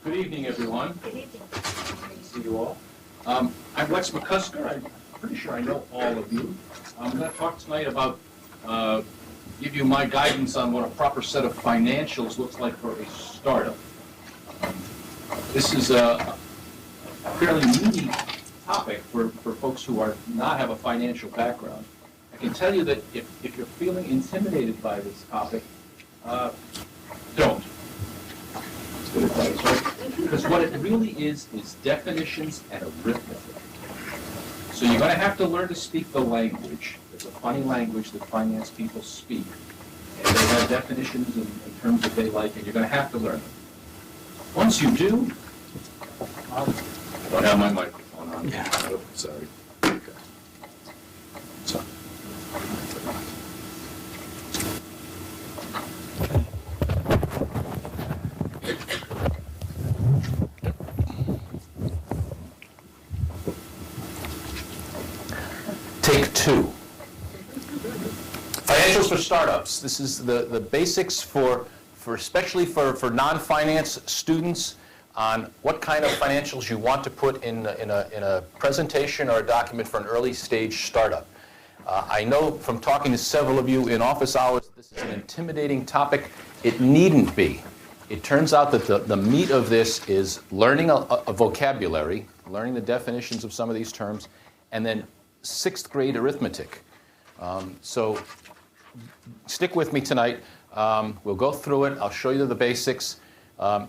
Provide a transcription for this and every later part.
Good evening, everyone. Good evening. Good to see you all. I'm Lex McCusker. I'm pretty sure I know all of you. I'm going to talk tonight about, give you my guidance on what a proper set of financials looks like for a startup. This is a fairly meaty topic for folks who are not have a financial background. I can tell you that if you're feeling intimidated by this topic, don't. That's good advice, right? Because what it really is definitions and arithmetic. So you're going to have to learn to speak the language. There's a funny language that finance people speak. And they have definitions in terms that they like, and you're going to have to learn them. Once you do, I don't have my microphone on. Yeah. Oh, sorry. Okay. So. Take two. Financials for startups. This is the basics for especially for non-finance students on what kind of financials you want to put in a presentation or a document for an early stage startup. I know from talking to several of you in office hours, this is an intimidating topic. It needn't be. It turns out that the meat of this is learning a vocabulary, learning the definitions of some of these terms, and then 6th grade arithmetic. So stick with me tonight. We'll go through it. I'll show you the basics.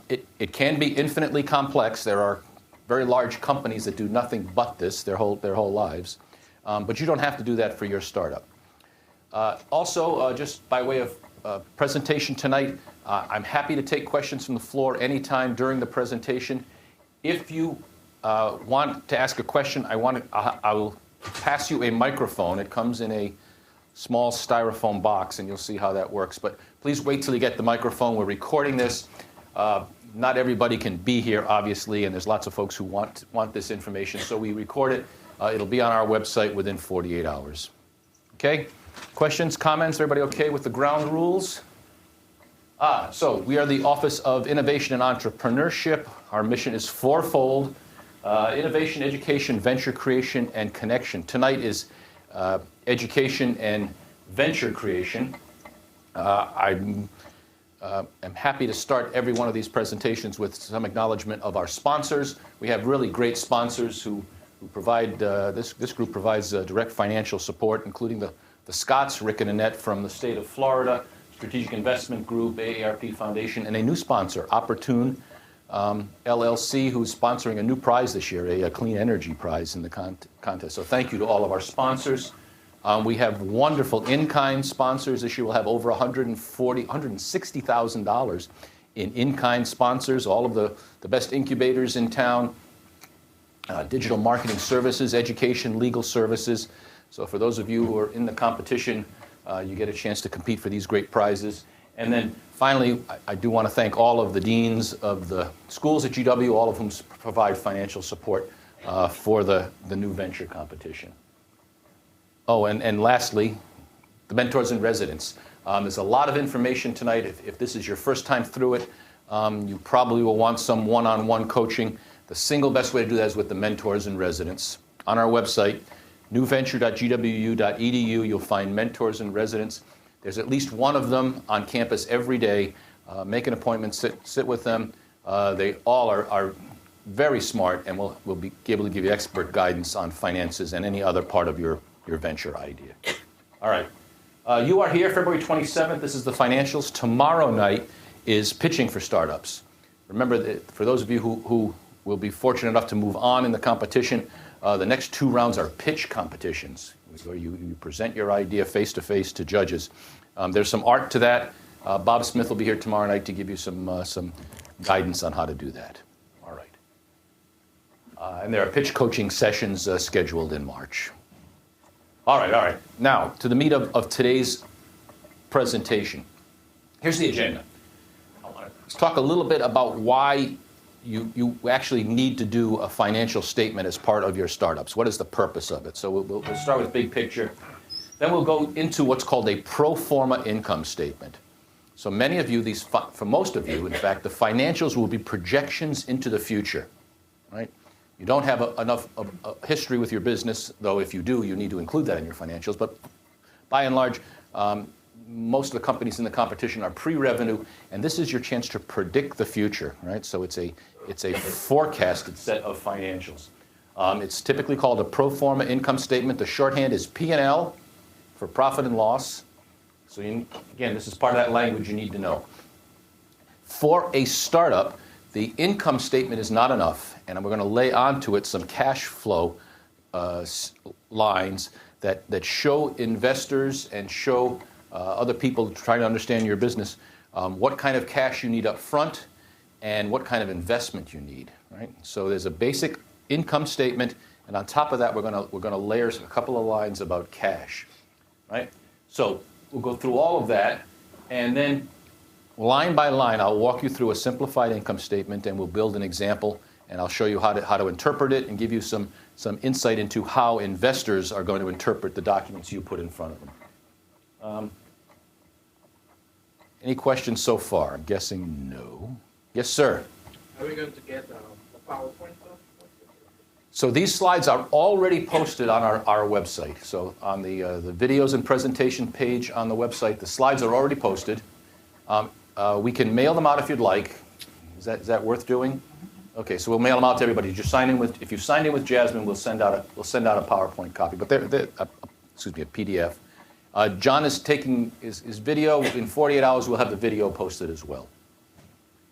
It can be infinitely complex. There are very large companies that do nothing but this their whole lives. But you don't have to do that for your startup. Also, just by way of presentation tonight, I'm happy to take questions from the floor anytime during the presentation. If you want to ask a question, I will pass you a microphone. It comes in a small styrofoam box, and you'll see how that works. But please wait till you get the microphone. We're recording this. Not everybody can be here, obviously, and there's lots of folks who want this information. So we record it. It'll be on our website within 48 hours. Okay? Questions, comments? Everybody okay with the ground rules? So we are the Office of Innovation and Entrepreneurship. Our mission is fourfold. Innovation, education, venture creation, and connection. Tonight is education and venture creation. I'm happy to start every one of these presentations with some acknowledgement of our sponsors. We have really great sponsors who provide, this group provides direct financial support, including the Scotts, Rick and Annette from the state of Florida, Strategic Investment Group, AARP Foundation, and a new sponsor, Opportune LLC, who's sponsoring a new prize this year, a clean energy prize in the contest. So thank you to all of our sponsors. We have wonderful in-kind sponsors. This year we'll have over $160,000 in in-kind sponsors, all of the best incubators in town, digital marketing services, education, legal services. So for those of you who are in the competition, you get a chance to compete for these great prizes. And then finally, I do want to thank all of the deans of the schools at GW, all of whom provide financial support for the new venture competition. Oh, and lastly, the mentors in residence. There's a lot of information tonight. If this is your first time through it, you probably will want some one-on-one coaching. The single best way to do that is with the mentors in residence. On our website, newventure.gwu.edu, you'll find mentors in residence. There's at least one of them on campus every day. Make an appointment, sit with them. They all are very smart, and we'll be able to give you expert guidance on finances and any other part of your venture idea. All right. You are here February 27th. This is the financials. Tomorrow night is pitching for startups. Remember, that for those of you who will be fortunate enough to move on in the competition, the next 2 rounds are pitch competitions, where you present your idea face-to-face to judges. There's some art to that. Bob Smith will be here tomorrow night to give you some guidance on how to do that. All right. And there are pitch coaching sessions scheduled in March. All right. Now, to the meat of today's presentation. Here's the agenda. I want to talk a little bit about why you actually need to do a financial statement as part of your startups. What is the purpose of it? So we'll start with big picture. Then we'll go into what's called a pro-forma income statement. So many of you, for most of you, in fact, the financials will be projections into the future, right? You don't have enough history with your business, though if you do, you need to include that in your financials. But by and large, most of the companies in the competition are pre-revenue, and this is your chance to predict the future, right? So it's a forecasted set of financials. It's typically called a pro-forma income statement. The shorthand is P&L for profit and loss. So again, this is part of that language you need to know. For a startup, the income statement is not enough, and we're going to lay onto it some cash flow lines that show investors and show other people trying to understand your business what kind of cash you need up front and what kind of investment you need, right? So there's a basic income statement, and on top of that, we're going to layer a couple of lines about cash, right? So we'll go through all of that, and then line by line, I'll walk you through a simplified income statement, and we'll build an example, and I'll show you how to interpret it and give you some insight into how investors are going to interpret the documents you put in front of them. Any questions so far? I'm guessing no. Yes, sir. Are we going to get the PowerPoint stuff? So these slides are already posted on our website. So on the videos and presentation page on the website, the slides are already posted. We can mail them out if you'd like. Is that worth doing? Okay, so we'll mail them out to everybody. If you signed in with Jasmine, we'll send out a PowerPoint copy. But they're a PDF. John is taking his video. In 48 hours, we'll have the video posted as well.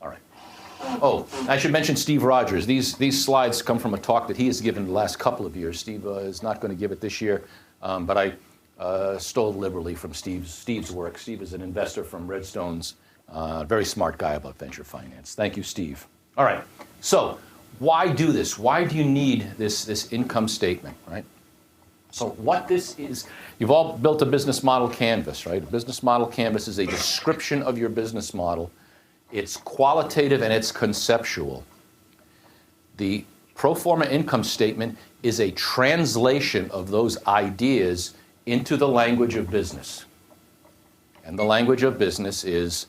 All right. Oh, I should mention Steve Rogers. These slides come from a talk that he has given the last couple of years. Steve is not going to give it this year, but I stole liberally from Steve's work. Steve is an investor from Redstone's, very smart guy about venture finance. Thank you, Steve. All right. So why do this? Why do you need this income statement, right? So what this is, you've all built a business model canvas, right? A business model canvas is a description of your business model. It's qualitative and it's conceptual. The pro forma income statement is a translation of those ideas into the language of business. And the language of business is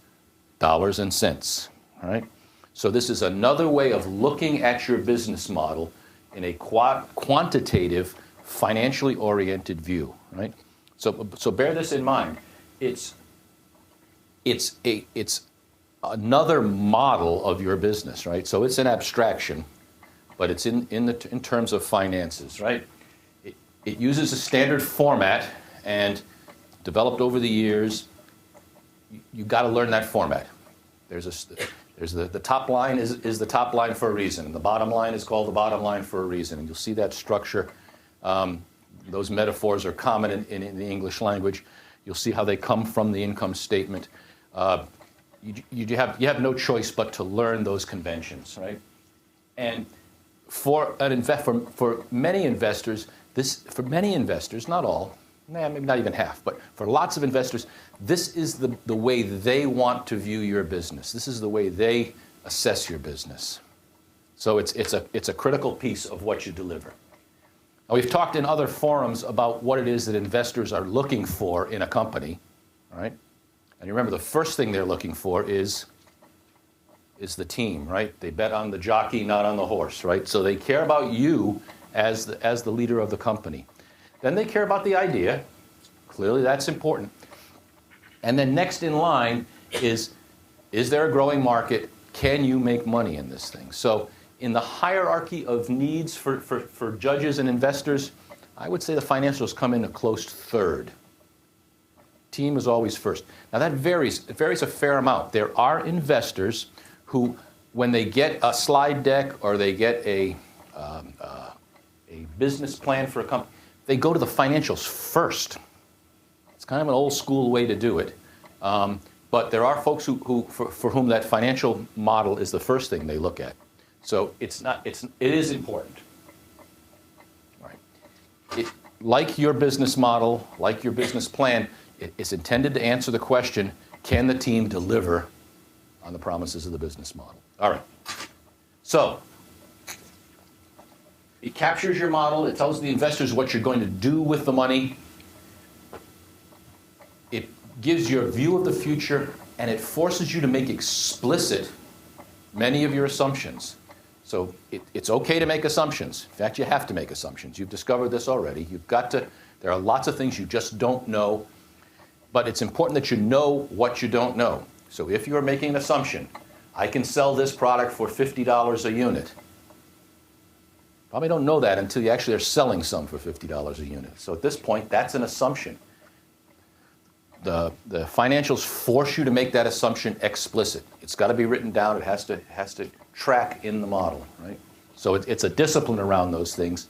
dollars and cents, right? So this is another way of looking at your business model in a quantitative, financially oriented view, right? So bear this in mind. It's another model of your business, right? So it's an abstraction, but it's in terms of finances, right? It uses a standard format and developed over the years. You've got to learn that format. There's the top line is the top line for a reason, and the bottom line is called the bottom line for a reason. And you'll see that structure. Those metaphors are common in the English language. You'll see how they come from the income statement. You have no choice but to learn those conventions, right? And for many investors, not all, maybe not even half, but for lots of investors, this is the way they want to view your business. This is the way they assess your business. So it's a critical piece of what you deliver. Now, we've talked in other forums about what it is that investors are looking for in a company, right? And you remember the first thing they're looking for is the team, right? They bet on the jockey, not on the horse, right? So they care about you as the leader of the company. Then they care about the idea. Clearly, that's important. And then next in line is there a growing market? Can you make money in this thing? So in the hierarchy of needs for judges and investors, I would say the financials come in a close third. Team is always first. Now that varies. It varies a fair amount. There are investors who, when they get a slide deck or they get a business plan for a company, they go to the financials first. It's kind of an old school way to do it. But there are folks for whom that financial model is the first thing they look at. So it is important. Right. Like your business model, like your business plan, it's intended to answer the question, can the team deliver on the promises of the business model? All right. So it captures your model. It tells the investors what you're going to do with the money. It gives you a view of the future, and it forces you to make explicit many of your assumptions. So it's okay to make assumptions. In fact, you have to make assumptions. You've discovered this already. There are lots of things you just don't know, but it's important that you know what you don't know. So if you're making an assumption, I can sell this product for $50 a unit. Probably don't know that until you actually are selling some for $50 a unit. So at this point, that's an assumption. The financials force you to make that assumption explicit. It's got to be written down. It has to track in the model, right? So it's a discipline around those things.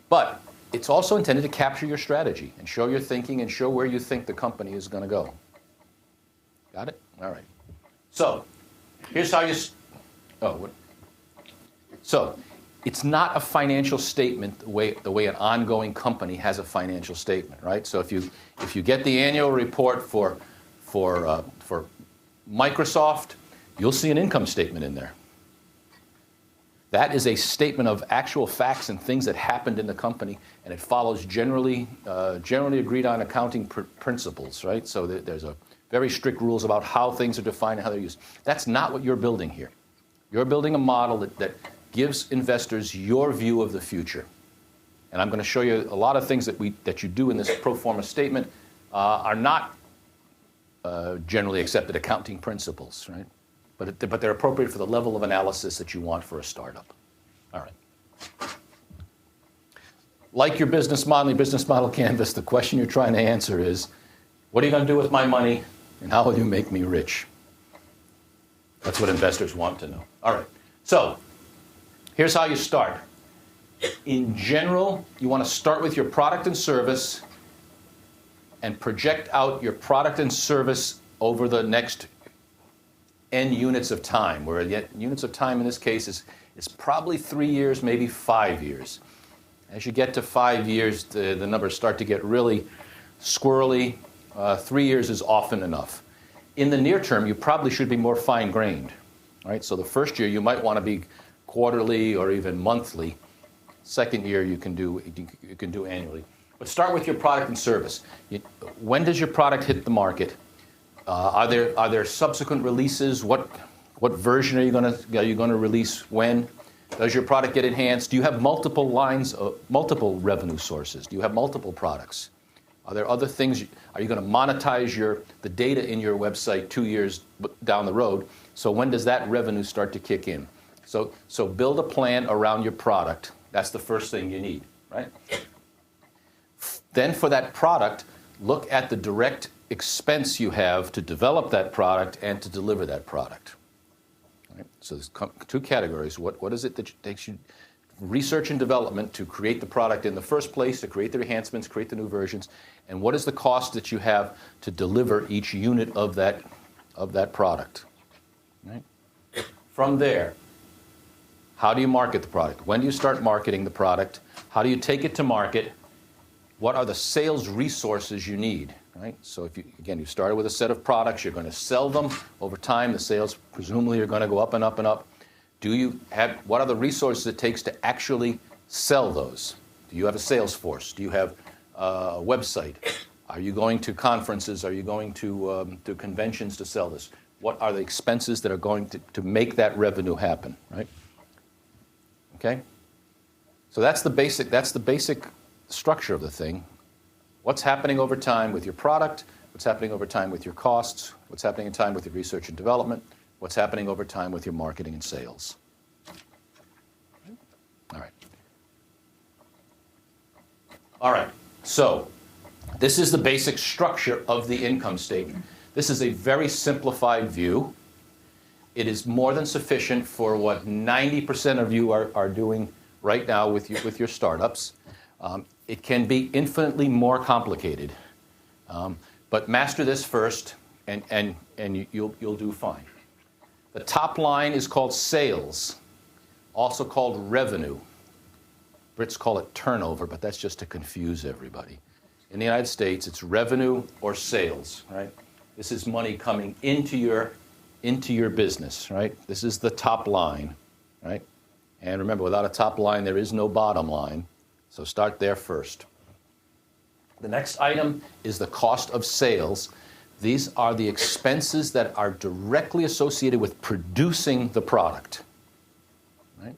But it's also intended to capture your strategy and show your thinking and show where you think the company is going to go. Got it? All right. So here's how you... So it's not a financial statement the way an ongoing company has a financial statement, right? So if you get the annual report for Microsoft, you'll see an income statement in there. That is a statement of actual facts and things that happened in the company, and it follows generally agreed on accounting principles, right? So there's a very strict rules about how things are defined and how they're used. That's not what you're building here. You're building a model that gives investors your view of the future. And I'm going to show you a lot of things that you do in this pro forma statement are not generally accepted accounting principles, right? But they're appropriate for the level of analysis that you want for a startup. All right. Like your business model canvas, the question you're trying to answer is, what are you going to do with my money, and how will you make me rich? That's what investors want to know. All right. So here's how you start. In general, you want to start with your product and service and project out your product and service over the next N units of time, where units of time in this case is probably 3 years, maybe 5 years. As you get to 5 years, the numbers start to get really squirrely. 3 years is often enough. In the near term, you probably should be more fine-grained, right? So the first year, you might want to be quarterly or even monthly. Second year, you can do annually. But start with your product and service. When does your product hit the market? Are there subsequent releases? What version are you going to release when? Does your product get enhanced? Do you have multiple revenue sources? Do you have multiple products? Are there other things? Are you going to monetize the data in your website 2 years down the road? So when does that revenue start to kick in? So build a plan around your product. That's the first thing you need, right? Then for that product, look at the direct expense you have to develop that product and to deliver that product. Right? So there's two categories. What is it that takes you research and development to create the product in the first place, to create the enhancements, create the new versions, and what is the cost that you have to deliver each unit of that product? Right? From there, how do you market the product? When do you start marketing the product? How do you take it to market? What are the sales resources you need? Right? So if you started with a set of products, you're going to sell them over time. The sales presumably are going to go up and up and up. What are the resources it takes to actually sell those? Do you have a sales force? Do you have a website? Are you going to conferences? Are you going to conventions to sell this? What are the expenses that are going to make that revenue happen? Right? Okay? So that's the basic structure of the thing. What's happening over time with your product? What's happening over time with your costs? What's happening in time with your research and development? What's happening over time with your marketing and sales? All right. So this is the basic structure of the income statement. This is a very simplified view. It is more than sufficient for what 90% of you are doing right now with your startups. It can be infinitely more complicated, but master this first, and you'll do fine. The top line is called sales, also called revenue. Brits call it turnover, but that's just to confuse everybody. In the United States, it's revenue or sales, right? This is money coming into your business, right? This is the top line, right? And remember, without a top line, there is no bottom line. So start there first. The next item is the cost of sales. These are the expenses that are directly associated with producing the product. Right?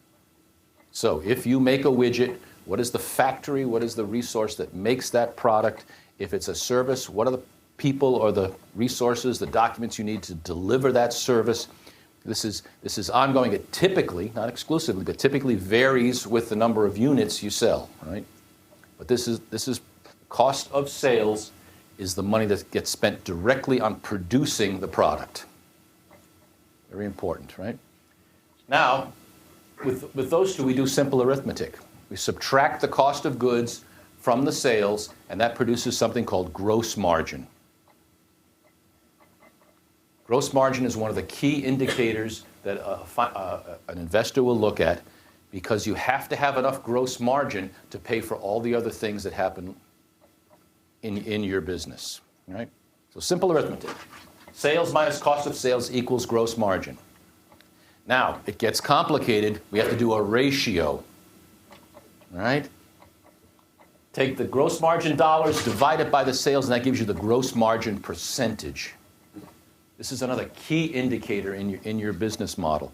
So if you make a widget, what is the factory, what is the resource that makes that product? If it's a service, what are the people or the resources, the documents you need to deliver that service? This is ongoing. It typically, not exclusively, but typically varies with the number of units you sell, right? But this is cost of sales is the money that gets spent directly on producing the product. Very important, right? Now, with those two, we do simple arithmetic. We subtract the cost of goods from the sales, and that produces something called gross margin. Gross margin is one of the key indicators that an investor will look at, because you have to have enough gross margin to pay for all the other things that happen in your business, right? So simple arithmetic. Sales minus cost of sales equals gross margin. Now, it gets complicated. We have to do a ratio, right? Take the gross margin dollars, divide it by the sales, and that gives you the gross margin percentage. This is another key indicator in your business model.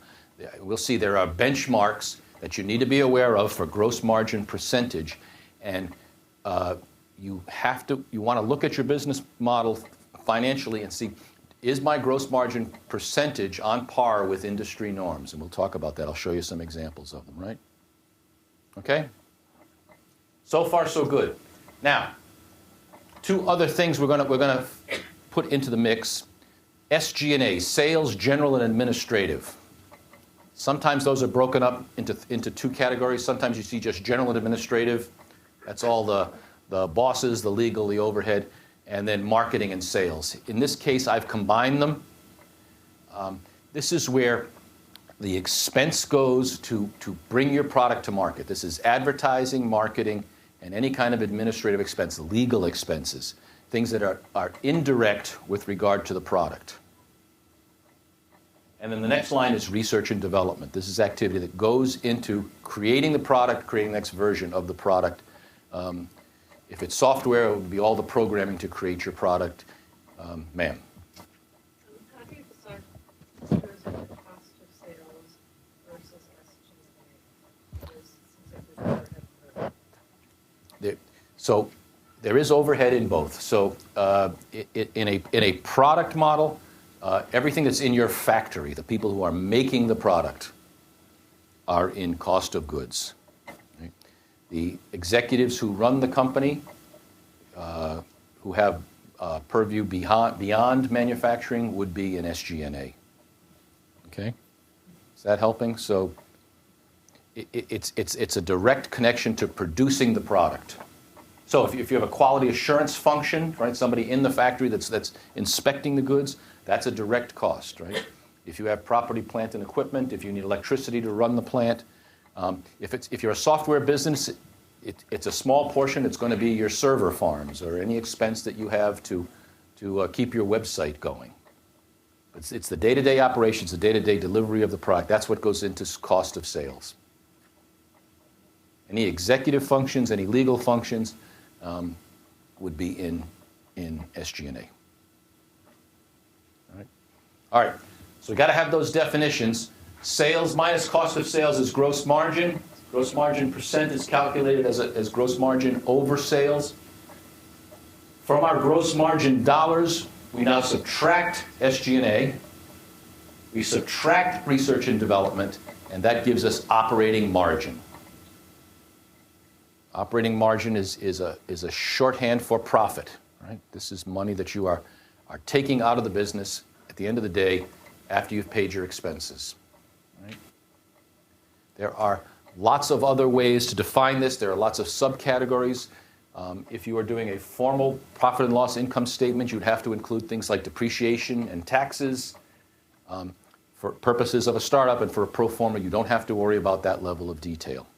We'll see there are benchmarks that you need to be aware of for gross margin percentage, and you want to look at your business model financially and see, is my gross margin percentage on par with industry norms? And we'll talk about that. I'll show you some examples of them, right? Okay? So far, so good. Now, two other things we're going to put into the mix. SG&A, sales, general, and administrative. Sometimes those are broken up into two categories. Sometimes you see just general and administrative. That's all the bosses, the legal, the overhead, and then marketing and sales. In this case, I've combined them. This is where the expense goes to bring your product to market. This is advertising, marketing, and any kind of administrative expense, legal expenses, things that are indirect with regard to the product. And then the next line is research and development. This is activity that goes into creating the product, creating the next version of the product. If it's software, it would be all the programming to create your product. Ma'am. How do you decide whether it's the cost of sales versus SG&A? So there is overhead in both. So in a product model, everything that's in your factory, the people who are making the product, are in cost of goods. Right? The executives who run the company, who have purview beyond manufacturing, would be in SG&A. Okay? Is that helping? So it's a direct connection to producing the product. So if you have a quality assurance function, right, somebody in the factory that's inspecting the goods, that's a direct cost, right? If you have property, plant, and equipment, if you need electricity to run the plant, if you're a software business, it's a small portion. It's going to be your server farms or any expense that you have to keep your website going. It's the day-to-day operations, the day-to-day delivery of the product. That's what goes into cost of sales. Any executive functions, any legal functions would be in SG&A. All right, so we've got to have those definitions. Sales minus cost of sales is gross margin. Gross margin percent is calculated as gross margin over sales. From our gross margin dollars, we now subtract SG&A. We subtract research and development, and that gives us operating margin. Operating margin is a shorthand for profit, right? This is money that you are taking out of the business at the end of the day after you've paid your expenses. Right? There are lots of other ways to define this. There are lots of subcategories. If you are doing a formal profit and loss income statement, you'd have to include things like depreciation and taxes. For purposes of a startup and for a pro forma, you don't have to worry about that level of detail.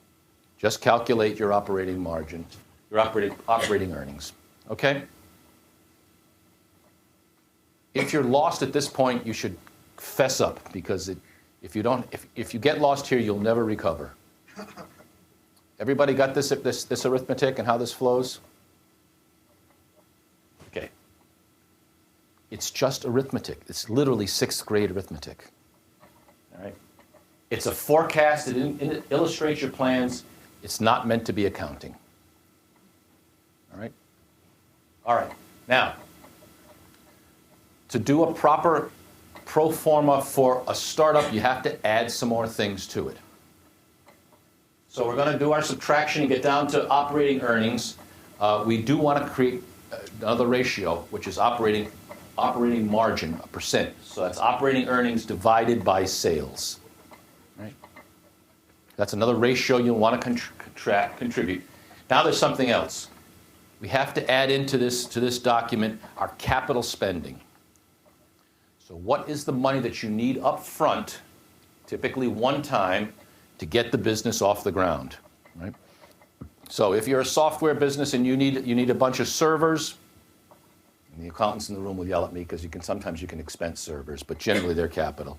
Just calculate your operating margin, your operating earnings. Okay? If you're lost at this point, you should fess up, because if you get lost here, you'll never recover. Everybody got this arithmetic and how this flows? Okay. It's just arithmetic. It's literally 6th grade arithmetic. All right? It's a forecast. It illustrates your plans. It's not meant to be accounting. All right? All right. Now, to do a proper pro forma for a startup, you have to add some more things to it. So we're going to do our subtraction and get down to operating earnings. We do want to create another ratio, which is operating margin, a percent. So that's operating earnings divided by sales. Right? That's another ratio you'll want to contribute. Now there's something else. We have to add into this document our capital spending. So what is the money that you need up front, typically one time, to get the business off the ground? Right? So if you're a software business and you need a bunch of servers, and the accountants in the room will yell at me because sometimes you can expense servers, but generally they're capital.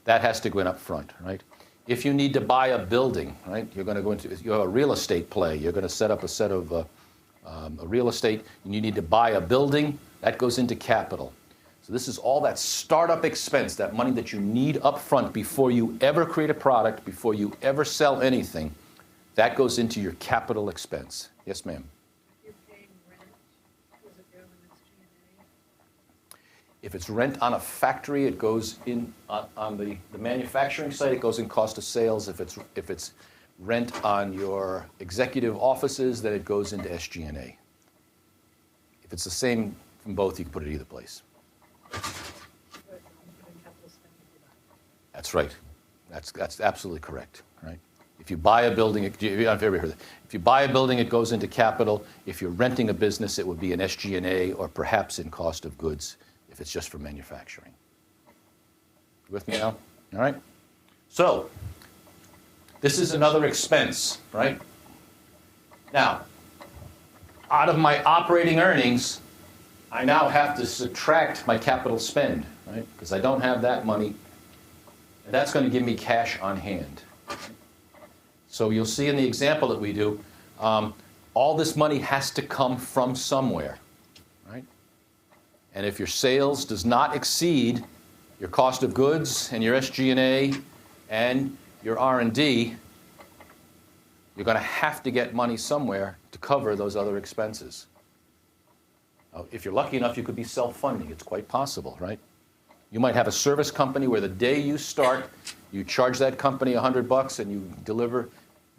That has to go in up front, right? If you need to buy a building, right, you have a real estate play. You're going to set up a set of a real estate, and you need to buy a building. That goes into capital. So this is all that startup expense, that money that you need up front before you ever create a product, before you ever sell anything. That goes into your capital expense. Yes, ma'am. You're paying rent, does it go in SG&A? If it's rent on a factory, it goes in on the manufacturing site, it goes in cost of sales. If it's rent on your executive offices, then it goes into SG&A. If it's the same from both, you can put it either place. But I'm putting capital spending for that. That's right. That's absolutely correct. Right. If you buy a building, I've ever heard that. If you buy a building, it goes into capital. If you're renting a business, it would be in SG&A or perhaps in cost of goods if it's just for manufacturing. You with me now? All right. So this is another expense, right? Now, out of my operating earnings, I now have to subtract my capital spend, right? Because I don't have that money. And that's going to give me cash on hand. So you'll see in the example that we do, all this money has to come from somewhere, right? And if your sales does not exceed your cost of goods and your SG&A and your R&D, you're going to have to get money somewhere to cover those other expenses. If you're lucky enough, you could be self-funding. It's quite possible, right? You might have a service company where the day you start, you charge that company $100 and you deliver,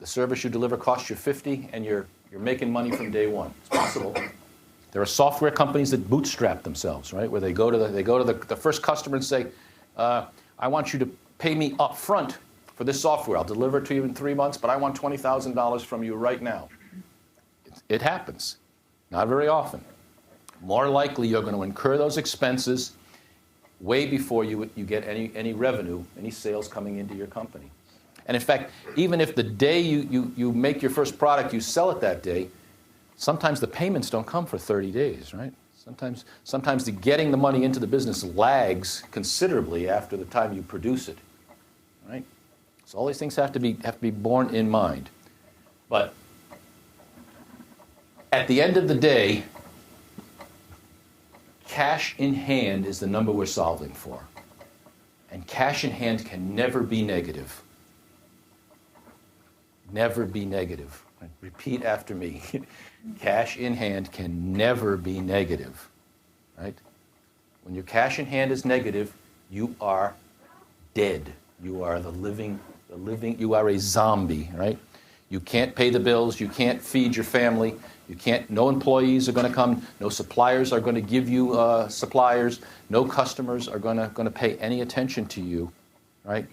the service you deliver costs you $50 and you're making money from day one. It's possible. There are software companies that bootstrap themselves, right? Where they go to the first customer and say, I want you to pay me up front for this software. I'll deliver it to you in 3 months, but I want $20,000 from you right now. It happens. Not very often. More likely, you're going to incur those expenses way before you get any revenue, any sales coming into your company. And in fact, even if the day you make your first product, you sell it that day, sometimes the payments don't come for 30 days, right? Sometimes getting the money into the business lags considerably after the time you produce it, right? So all these things have to be borne in mind. But at the end of the day, cash in hand is the number we're solving for. And cash in hand can never be negative. Never be negative. Repeat after me. Cash in hand can never be negative. Right? When your cash in hand is negative, you are dead. You are you are a zombie, right? You can't pay the bills, you can't feed your family, no employees are going to come, no suppliers are going to give you suppliers, no customers are going to pay any attention to you, right?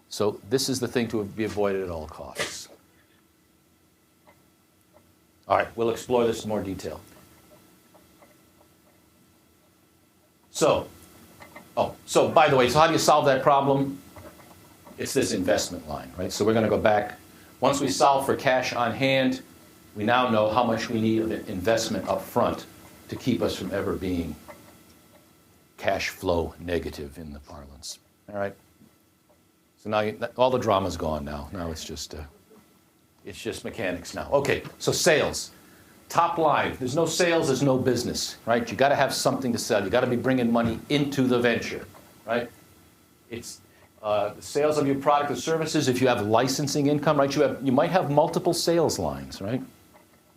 So this is the thing to be avoided at all costs. All right, we'll explore this in more detail. So by the way, so how do you solve that problem? It's this investment line, right? So we're going to go back. Once we solve for cash on hand, we now know how much we need of investment up front to keep us from ever being cash flow negative in the parlance. All right? So now all the drama's gone now. Now it's just mechanics now. Okay, so sales. top line. There's no sales, there's no business, right? You got to have something to sell. You got to be bringing money into the venture, right? It's the sales of your product or services. If you have licensing income, right? You might have multiple sales lines, right?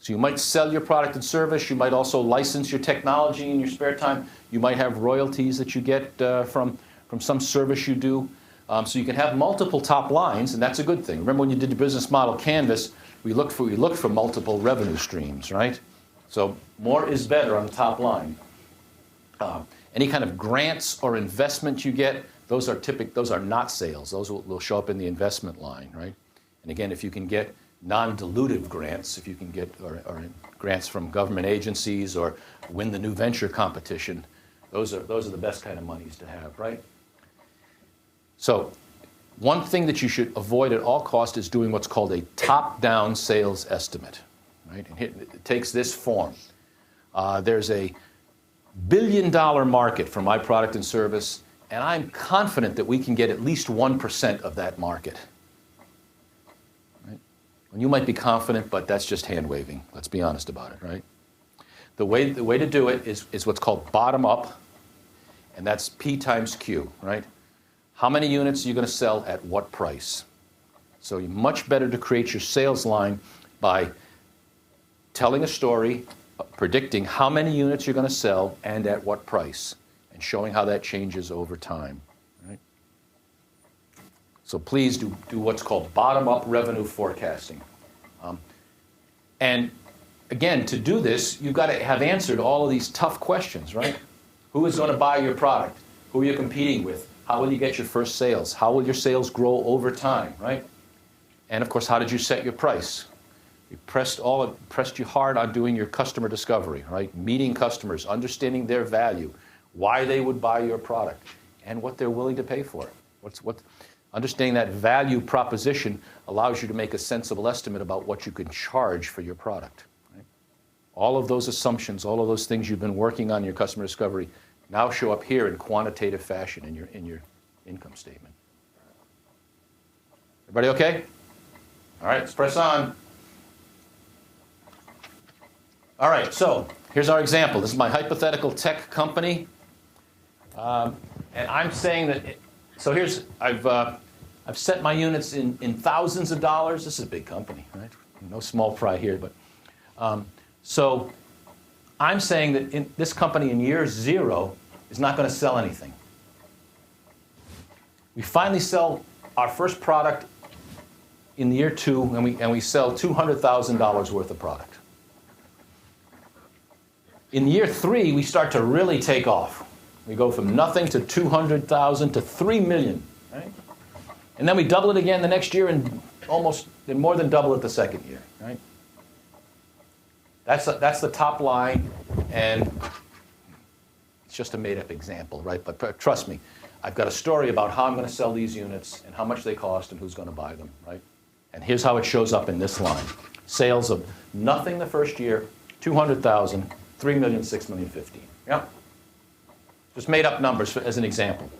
So you might sell your product and service. You might also license your technology in your spare time. You might have royalties that you get from some service you do. So you can have multiple top lines, and that's a good thing. Remember when you did the business model canvas, we looked for multiple revenue streams, right? So more is better on the top line. Any kind of grants or investment you get, those are not sales. Those will show up in the investment line, right? And again, if you can get non-dilutive grants, if you can get or grants from government agencies or win the new venture competition, those are the best kind of monies to have, right? So one thing that you should avoid at all costs is doing what's called a top-down sales estimate, right? And it takes this form. There's a billion-dollar market for my product and service, and I'm confident that we can get at least 1% of that market. Right? And you might be confident, but that's just hand-waving. Let's be honest about it, right? The way to do it is what's called bottom-up, and that's P times Q, right? How many units are you going to sell at what price? So you're much better to create your sales line by telling a story, predicting how many units you're going to sell and at what price, and showing how that changes over time. Right? So please do what's called bottom-up revenue forecasting. And again, to do this, you've got to have answered all of these tough questions, right? Who is going to buy your product? Who are you competing with? How will you get your first sales? How will your sales grow over time, right? And of course, how did you set your price? You pressed you hard on doing your customer discovery, right? Meeting customers, understanding their value, why they would buy your product, and what they're willing to pay for it. Understanding that value proposition allows you to make a sensible estimate about what you can charge for your product. Right? All of those assumptions, all of those things you've been working on in your customer discovery now show up here in quantitative fashion in your income statement. Everybody okay? All right, let's press on. All right, so here's our example. This is my hypothetical tech company. And I'm saying that, I've set my units in thousands of dollars. This is a big company, right? No small fry here, but so I'm saying that this company in year 0 is not going to sell anything. We finally sell our first product in year 2, and we sell $200,000 worth of product. In year 3, we start to really take off. We go from nothing to 200,000 to 3 million, right? And then we double it again the next year and more than double it the second year, right? That's the top line, and it's just a made-up example, right? But trust me, I've got a story about how I'm going to sell these units and how much they cost and who's going to buy them, right? And here's how it shows up in this line. Sales of nothing the first year, 200,000, 3 million, 6 million, 15. Yeah? Just made up numbers as an example.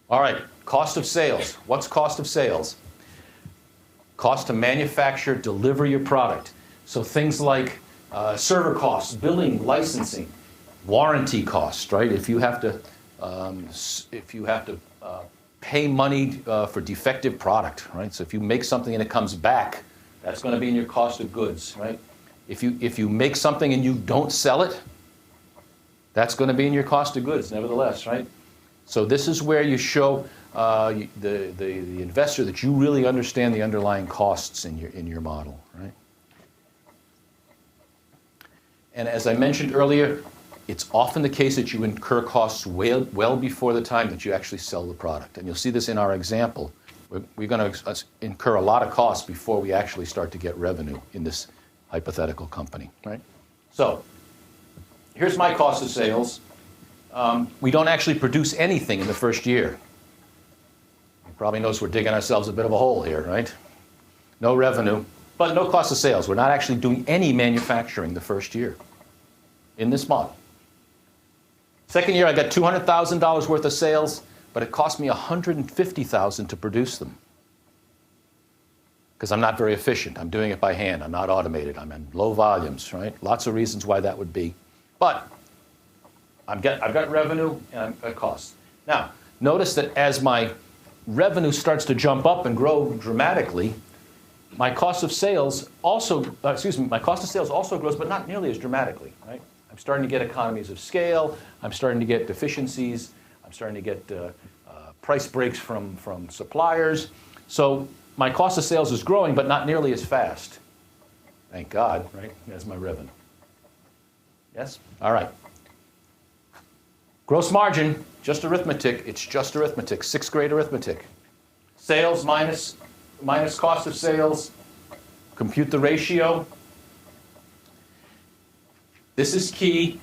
All right, cost of sales. What's cost of sales? Cost to manufacture, deliver your product. So things like server costs, billing, licensing, warranty costs, right? If you have to pay money for defective product, right? So if you make something and it comes back, that's going to be in your cost of goods, right? If you make something and you don't sell it, that's going to be in your cost of goods, nevertheless, right? So this is where you show the investor that you really understand the underlying costs in your model, right? And as I mentioned earlier, it's often the case that you incur costs well before the time that you actually sell the product. And you'll see this in our example. We're going to incur a lot of costs before we actually start to get revenue in this hypothetical company, right? So here's my cost of sales. We don't actually produce anything in the first year. You probably notice we're digging ourselves a bit of a hole here, right? No revenue, but no cost of sales. We're not actually doing any manufacturing the first year in this model. Second year, I got $200,000 worth of sales, but it cost me $150,000 to produce them. because I'm not very efficient. I'm doing it by hand. I'm not automated. I'm in low volumes, right? Lots of reasons why that would be. But I've got revenue and I've got costs. Now, notice that as my revenue starts to jump up and grow dramatically, my cost of sales also, my cost of sales also grows, but not nearly as dramatically, right? I'm starting to get economies of scale. I'm starting to get efficiencies. I'm starting to get price breaks from suppliers. So my cost of sales is growing, but not nearly as fast. Thank God, right? As my revenue. Yes? All right. Gross margin, just arithmetic. It's just arithmetic, sixth grade arithmetic. Sales minus cost of sales, compute the ratio. This is key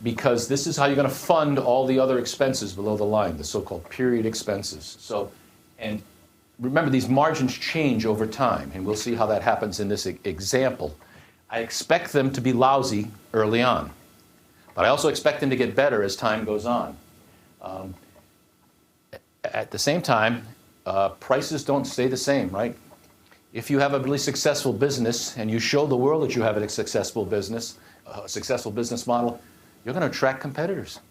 because this is how you're going to fund all the other expenses below the line, the so-called period expenses. So, and remember, these margins change over time, and we'll see how that happens in this example. I expect them to be lousy early on, but I also expect them to get better as time goes on. At the same time, prices don't stay the same, right? If you have a really successful business and you show the world that you have a successful business model, you're going to attract competitors.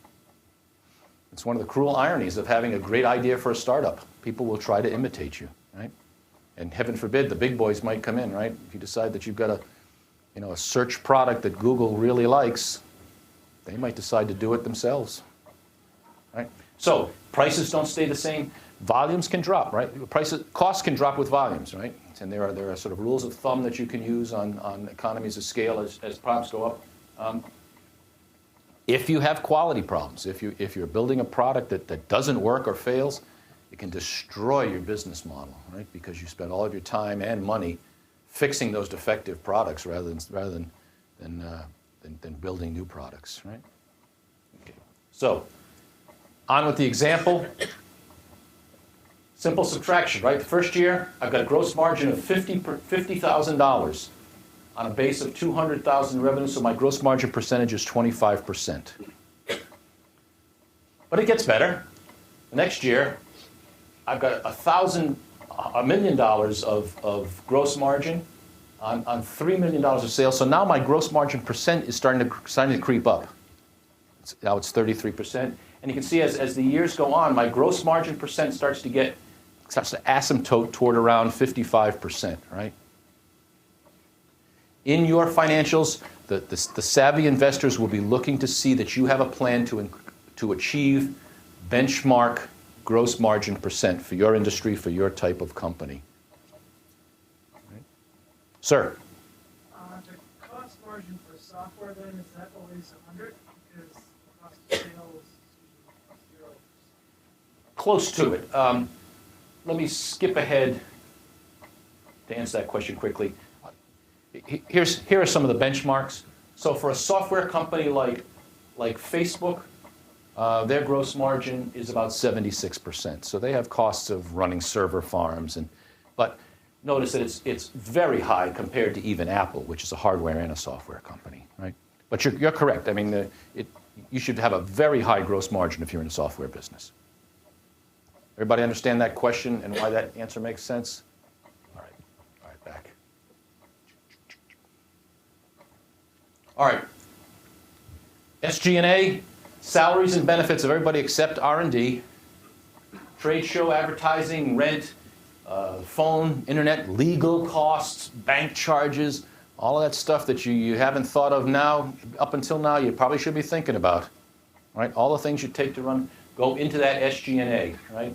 It's one of the cruel ironies of having a great idea for a startup. People will try to imitate you, right? And heaven forbid, the big boys might come in, right? If you decide that you've got a search product that Google really likes, they might decide to do it themselves, right? So prices don't stay the same. Volumes can drop, right? Costs can drop with volumes, right? And there are sort of rules of thumb that you can use on economies of scale as profits go up. If you have quality problems, if you're building a product that doesn't work or fails, it can destroy your business model, right? Because you spend all of your time and money fixing those defective products rather than building new products, right? Okay. So, on with the example. Simple subtraction, right? The first year, I've got a gross margin of $50,000 on a base of $200,000 revenue, so my gross margin percentage is 25%. But it gets better. The next year, I've got $1 million of gross margin on $3 million of sales. So now my gross margin percent is starting to creep up. Now it's 33%. And you can see as the years go on, my gross margin percent starts to asymptote toward around 55%, right? In your financials, the savvy investors will be looking to see that you have a plan to achieve benchmark gross margin percent for your industry, for your type of company. Right? Sir? The cost margin for software then, is that always 100? Because the cost of sales is 0. Close to it. Let me skip ahead to answer that question quickly. Here are some of the benchmarks. So for a software company like Facebook, their gross margin is about 76%. So they have costs of running server farms, but notice that it's very high compared to even Apple, which is a hardware and a software company, right? But you're correct. I mean, you should have a very high gross margin if you're in a software business. Everybody understand that question and why that answer makes sense? All right, back. All right. SG&A, salaries and benefits of everybody except R&D, trade show advertising, rent, phone, internet, legal costs, bank charges, all of that stuff that you haven't thought of now, up until now, you probably should be thinking about, right? All the things you take to go into that SG&A, right?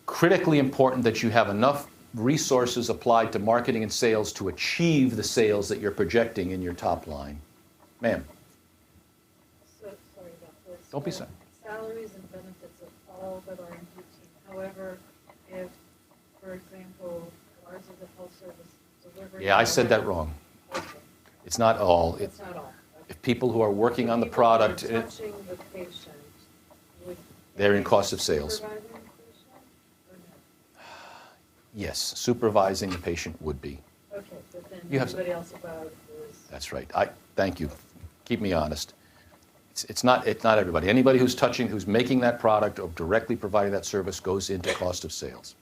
Critically important that you have enough resources applied to marketing and sales to achieve the sales that you're projecting in your top line. Ma'am. So, sorry about this. Don't be sorry. Salaries and benefits of all but R&D team. However, if, for example, ours is a health service delivery. Yeah, I said that wrong. Okay. It's not all. It's not all. Okay. If people who are working on the product, Touching the patient, they're in cost of sales. Supervising the patient, or no? Yes, supervising the patient would be. Okay, but then You have everybody else about is. That's right. Thank you. Keep me honest. It's not everybody. Anybody who's making that product or directly providing that service goes into cost of sales.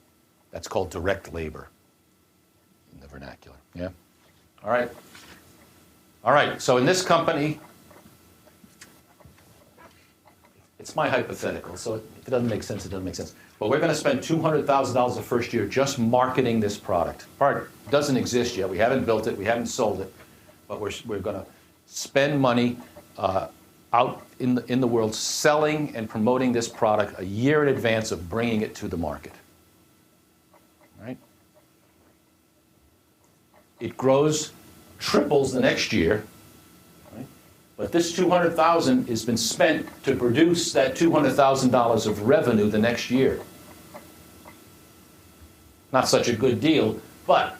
That's called direct labor. vernacular. Yeah? All right. All right, so in this company, it's my hypothetical, so if it doesn't make sense, it doesn't make sense. But we're going to spend $200,000 the first year just marketing this product. Product doesn't exist yet. We haven't built it. We haven't sold it. But we're going to spend money out in the world selling and promoting this product a year in advance of bringing it to the market. Right? It grows, triples the next year. Right? But this $200,000 has been spent to produce that $200,000 of revenue the next year. Not such a good deal, but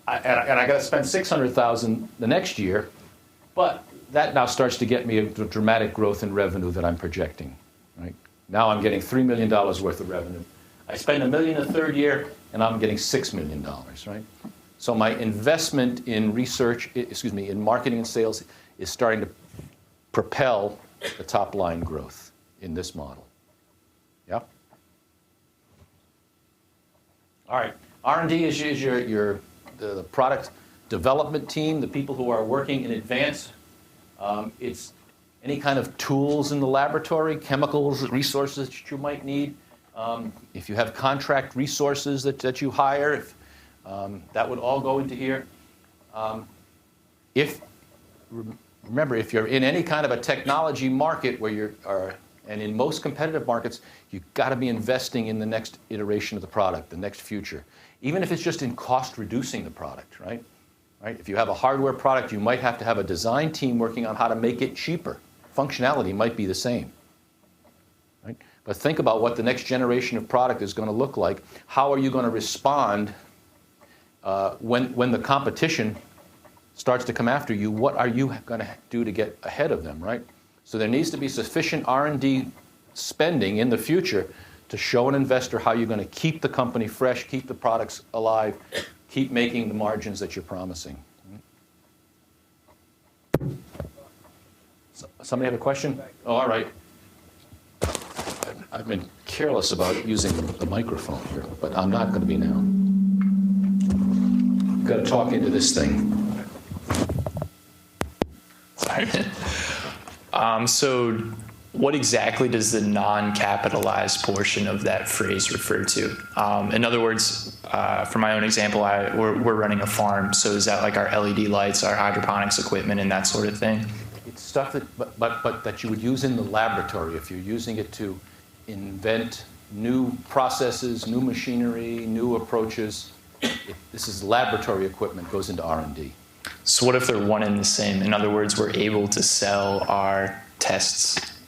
I got to spend $600,000 the next year, but that now starts to get me a dramatic growth in revenue that I'm projecting. Right? Now I'm getting $3 million worth of revenue. I spend $1 million the third year, and I'm getting $6 million. Right? So my investment in in marketing and sales is starting to propel the top line growth in this model. Yeah. All right. R&D is the product development team, the people who are working in advance. It's any kind of tools in the laboratory, chemicals, resources that you might need. If you have contract resources that you hire, that would all go into here. Remember, if you're in any kind of a technology market and in most competitive markets, you've got to be investing in the next iteration of the product, the next future. Even if it's just in cost reducing the product, right? If you have a hardware product, you might have to have a design team working on how to make it cheaper. Functionality might be the same. Right? But think about what the next generation of product is going to look like. How are you going to respond when the competition starts to come after you? What are you going to do to get ahead of them, right? So there needs to be sufficient R&D spending in the future to show an investor how you're going to keep the company fresh, keep the products alive, keep making the margins that you're promising. Somebody have a question? Oh, all right. I've been careless about using the microphone here, but I'm not going to be now. Got to talk into this thing. So what exactly does the non-capitalized portion of that phrase refer to? In other words, for my own example, we're running a farm, so is that like our LED lights, our hydroponics equipment, and that sort of thing? It's stuff that you would use in the laboratory if you're using it to invent new processes, new machinery, new approaches. This is laboratory equipment, goes into R&D. So what if they're one and the same? In other words, we're able to sell our tests.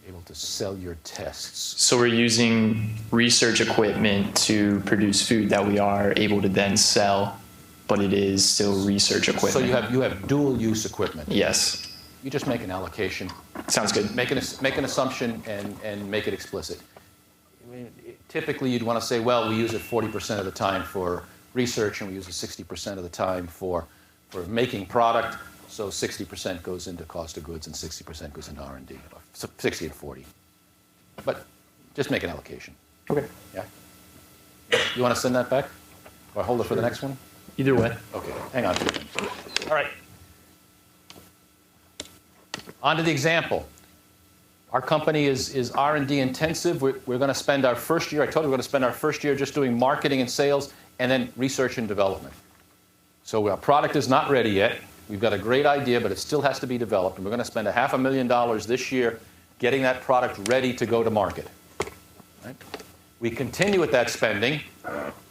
Able to sell your tests. So we're using research equipment to produce food that we are able to then sell, but it is still research equipment. So you have dual use equipment. Yes. You just make an allocation. Sounds good. Make an assumption and make it explicit. I mean, typically you'd want to say, well, we use it 40% of the time for research and we use it 60% of the time for making product. So 60% goes into cost of goods and 60% goes into R&D. So 60 and 40. But just make an allocation. Okay. Yeah? You want to send that back? Or hold it for the next one? Either way. Okay, hang on to it. All right. On to the example. Our company is R&D intensive. We're going to spend our first year, I told you we're going to spend our first year just doing marketing and sales and then research and development. So our product is not ready yet. We've got a great idea, but it still has to be developed. And we're going to spend $500,000 this year getting that product ready to go to market. Right? We continue with that spending.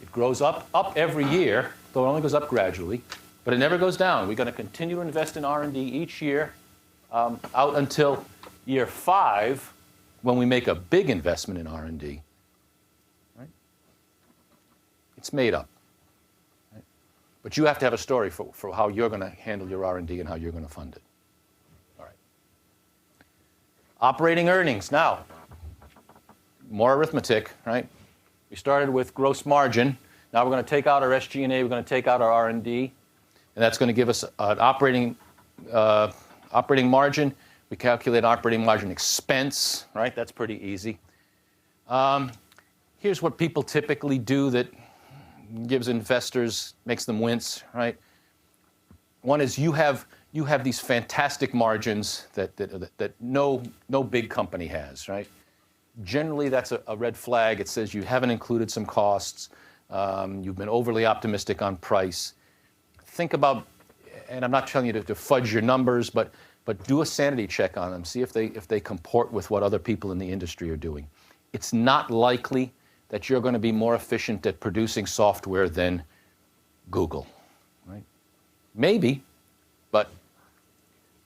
It grows up every year, though it only goes up gradually, but it never goes down. We're going to continue to invest in R&D each year out until year 5, when we make a big investment in R&D. Right? It's made up. Right? But you have to have a story for how you're going to handle your R&D and how you're going to fund it. All right. Operating earnings. Now, more arithmetic, right? We started with gross margin. Now we're going to take out our SG&A. We're going to take out our R&D. And that's going to give us an operating margin. We calculate operating margin expense, right? That's pretty easy. Here's what people typically do that gives investors, makes them wince, right? One is you have these fantastic margins that no big company has, right? Generally, that's a red flag. It says you haven't included some costs. You've been overly optimistic on price. Think about, and I'm not telling you to fudge your numbers, but do a sanity check on them. See if they comport with what other people in the industry are doing. It's not likely that you're going to be more efficient at producing software than Google, right? Maybe, but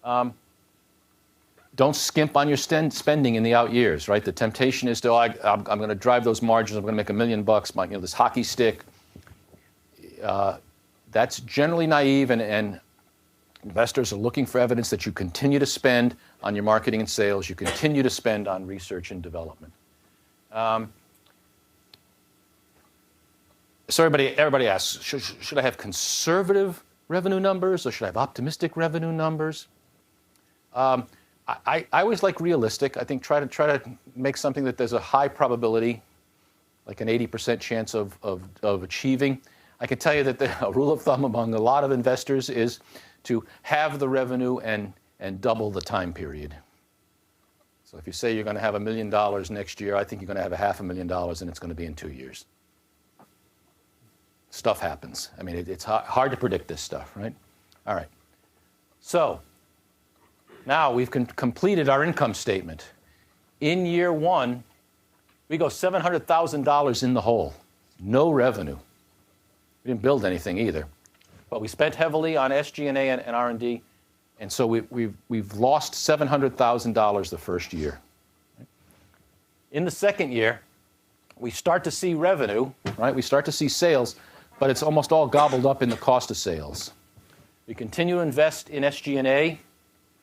don't skimp on your spending in the out years, right? The temptation is to, I'm going to drive those margins. I'm going to make $1 million. This hockey stick. That's generally naive, and investors are looking for evidence that you continue to spend on your marketing and sales. You continue to spend on research and development. So everybody asks, should I have conservative revenue numbers or should I have optimistic revenue numbers? I always like realistic. I think try to make something that there's a high probability, like an 80% chance of achieving. I can tell you that a rule of thumb among a lot of investors is to have the revenue and double the time period. So if you say you're going to have $1 million next year, I think you're going to have $500,000 and it's going to be in 2 years. Stuff happens. I mean, it's hard to predict this stuff, right? All right. So now we've completed our income statement. In year one, we go $700,000 in the hole. No revenue. We didn't build anything either. But we spent heavily on SG&A and R&D, and so we've lost $700,000 the first year. In the second year, we start to see revenue, right? We start to see sales, but it's almost all gobbled up in the cost of sales. We continue to invest in SG&A,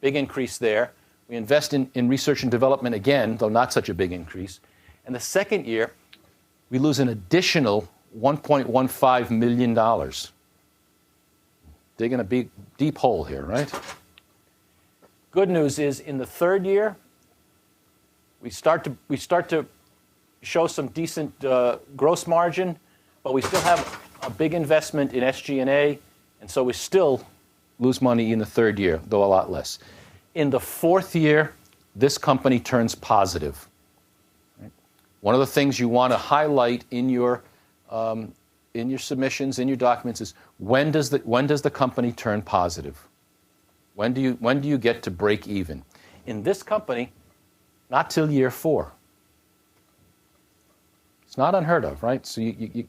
big increase there. We invest in research and development again, though not such a big increase. And the second year, we lose an additional $1.15 million. Digging a big, deep hole here, right? Good news is in the third year, we start to show some decent gross margin, but we still have a big investment in SG&A, and so we still lose money in the third year, though a lot less. In the fourth year, this company turns positive. Right? One of the things you want to highlight in your submissions, in your documents, is when does the company turn positive? When do you get to break even? In this company, not till year 4. It's not unheard of, right? So you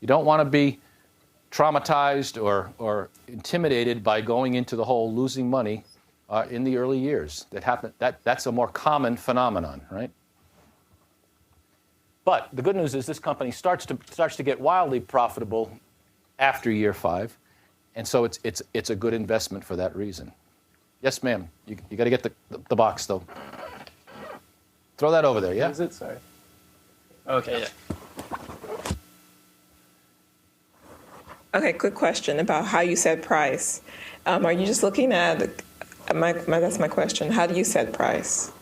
don't want to be traumatized or intimidated by going into the hole, losing money in the early years. That's a more common phenomenon, right? But the good news is this company starts to get wildly profitable after year 5, and so it's a good investment for that reason. Yes, ma'am. You got to get the box though. Throw that over there. Yeah. Is it? Sorry. Okay. Yeah. Okay, quick question about how you set price. Are you just looking at, that's my question, how do you set price?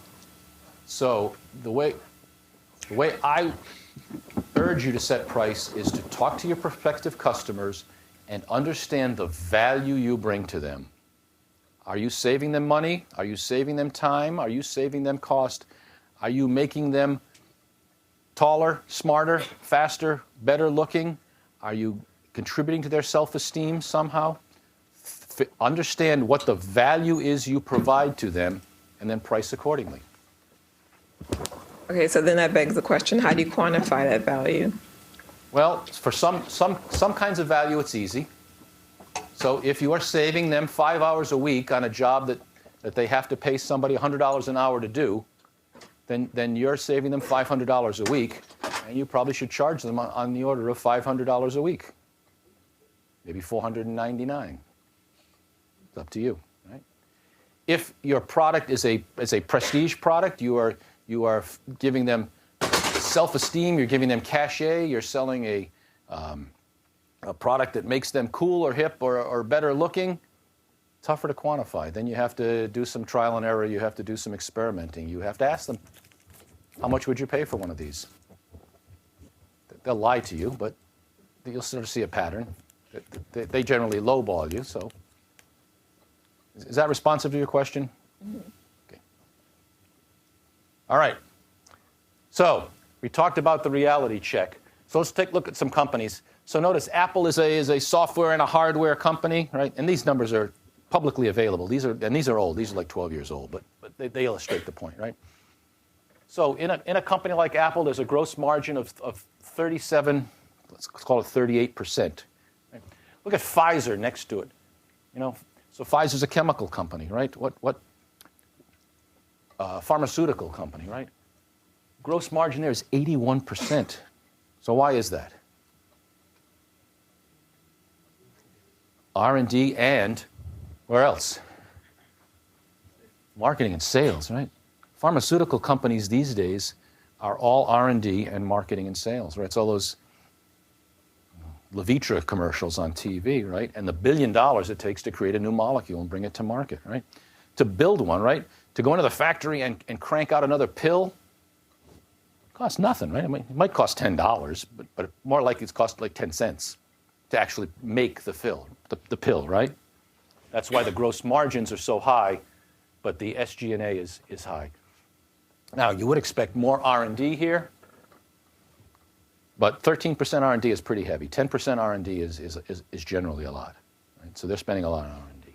So the way I urge you to set price is to talk to your prospective customers and understand the value you bring to them. Are you saving them money? Are you saving them time? Are you saving them cost? Are you making them taller, smarter, faster, better looking? Are you contributing to their self-esteem somehow? Understand what the value is you provide to them and then price accordingly. Okay, so then that begs the question, how do you quantify that value? Well, for some kinds of value, it's easy. So if you are saving them 5 hours a week on a job that they have to pay somebody $100 an hour to do, then you're saving them $500 a week, and you probably should charge them on the order of $500 a week, maybe $499. It's up to you, right? If your product is a prestige product, you are giving them self-esteem, you're giving them cachet, you're selling a product that makes them cool or hip or better looking, tougher to quantify. Then you have to do some trial and error, you have to do some experimenting, you have to ask them, how much would you pay for one of these? They'll lie to you, but you'll sort of see a pattern. They generally lowball you, so. Is that responsive to your question? Okay. All right. So we talked about the reality check. So let's take a look at some companies. So notice Apple is a software and a hardware company, right? And these numbers are publicly available. These are old. These are like 12 years old, but they illustrate the point, right? So in a company like Apple, there's a gross margin of 37, let's call it 38%. Right? Look at Pfizer next to it. So Pfizer's a chemical company, right? Pharmaceutical company, right? Gross margin there is 81%. So why is that? R&D and where else? Marketing and sales, right? Pharmaceutical companies these days are all R&D and marketing and sales, right? It's all those Levitra commercials on TV, right? And the $1 billion it takes to create a new molecule and bring it to market, right? To build one, right? To go into the factory and crank out another pill costs nothing, right? I mean, it might cost $10, but more likely it's cost like 10 cents to actually make the pill, right? That's why the gross margins are so high, but the SG&A is high. Now, you would expect more R&D here, but 13% R&D is pretty heavy. 10% R&D is generally a lot, right? So they're spending a lot on R&D.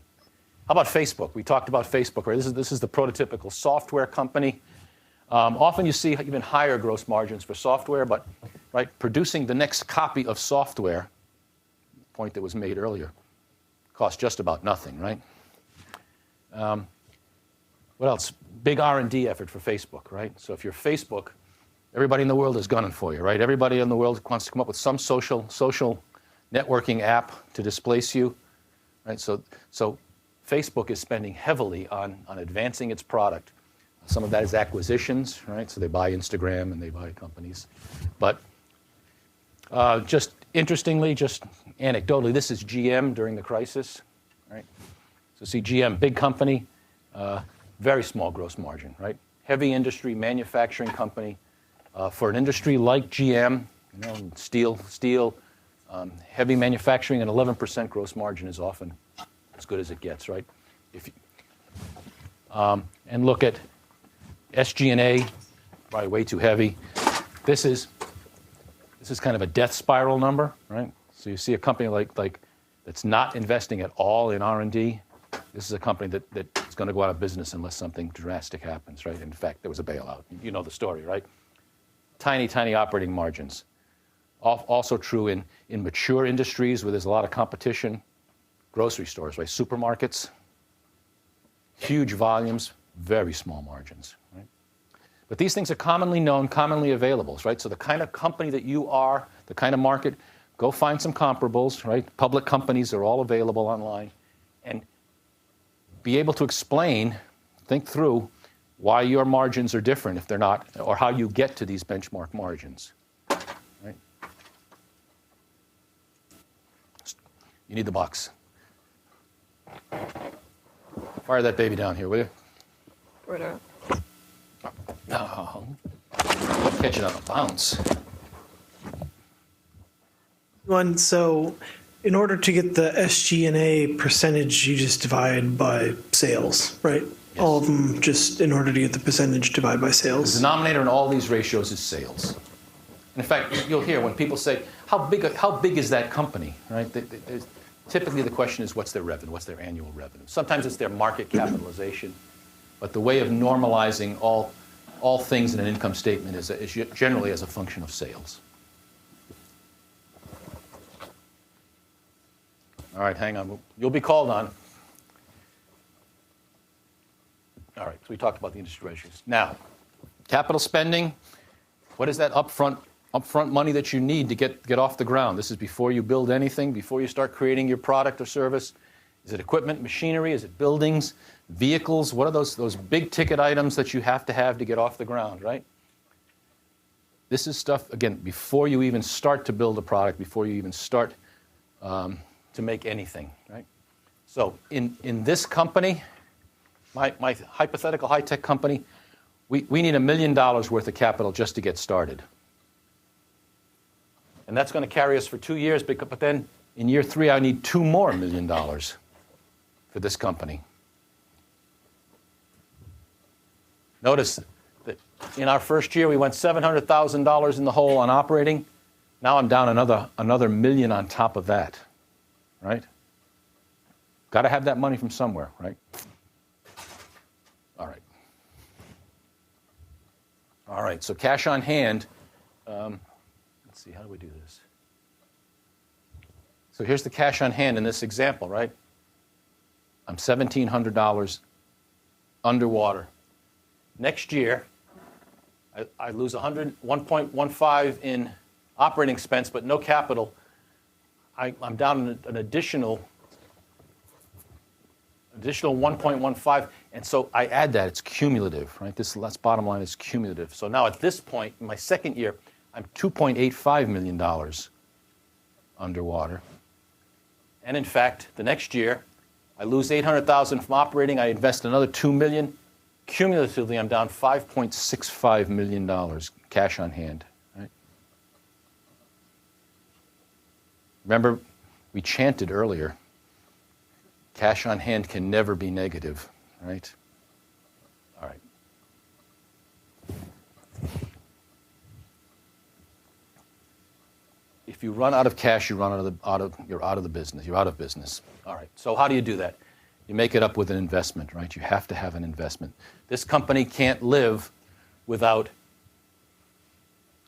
How about Facebook? We talked about Facebook, right? This is the prototypical software company. Often you see even higher gross margins for software, but right, producing the next copy of software, point that was made earlier, costs just about nothing, right? What else? Big R&D effort for Facebook, right? So if you're Facebook, everybody in the world is gunning for you, right? Everybody in the world wants to come up with some social networking app to displace you, right? So Facebook is spending heavily on advancing its product. Some of that is acquisitions, right? So they buy Instagram and they buy companies. But just interestingly, just anecdotally, this is GM during the crisis, right? So see GM, big company, very small gross margin, right? Heavy industry, manufacturing company. For an industry like GM, steel, heavy manufacturing, an 11% gross margin is often as good as it gets, right? And look at SG&A, probably way too heavy. This is kind of a death spiral number, right? So you see a company like that's not investing at all in R&D. This is a company that's going to go out of business unless something drastic happens, right? In fact, there was a bailout. You know the story, right? Tiny operating margins. Also true in mature industries where there's a lot of competition. Grocery stores, right? Supermarkets. Huge volumes, very small margins, right? But these things are commonly known, commonly available, right? So the kind of company that you are, the kind of market, go find some comparables, right? Public companies are all available online. And be able to explain, think through why your margins are different if they're not, or how you get to these benchmark margins, right? You need the box. Fire that baby down here, will you? Right on. Oh, catch it on a bounce. So in order to get the SG&A percentage, you just divide by sales, right? Yes. All of them, just in order to get the percentage, divide by sales. The denominator in all these ratios is sales. In fact, you'll hear when people say, how big is that company, right? Typically the question is, what's their revenue? What's their annual revenue? Sometimes it's their market capitalization. But the way of normalizing all things in an income statement is generally as a function of sales. All right, hang on. You'll be called on. All right, so we talked about the industry ratios. Now, capital spending, what is that upfront money that you need to get off the ground? This is before you build anything, before you start creating your product or service. Is it equipment, machinery? Is it buildings, vehicles? What are those big ticket items that you have to get off the ground, right? This is stuff, again, before you even start to build a product, before you even start to make anything, right? So in this company, my hypothetical high-tech company, we need $1 million worth of capital just to get started. And that's going to carry us for 2 years, but then in year 3, I need $2 more million for this company. Notice that in our first year, we went $700,000 in the hole on operating. Now I'm down another million on top of that, right? Got to have that money from somewhere, right? All right. All right, so cash on hand. Let's see, how do we do this? So here's the cash on hand in this example, right? I'm $1,700 underwater. Next year, I lose 1.15 in operating expense, but no capital. I'm down an additional 1.15, and so I add that. It's cumulative, right? That's bottom line is cumulative. So now at this point, in my second year, I'm $2.85 million underwater. And in fact, the next year, I lose $800,000 from operating. I invest another $2 million. Cumulatively, I'm down $5.65 million cash on hand. Right? Remember, we chanted earlier, cash on hand can never be negative, right? All right. If you run out of cash, you run you're out of the business. You're out of business. All right. So how do you do that? You make it up with an investment, right? You have to have an investment. This company can't live without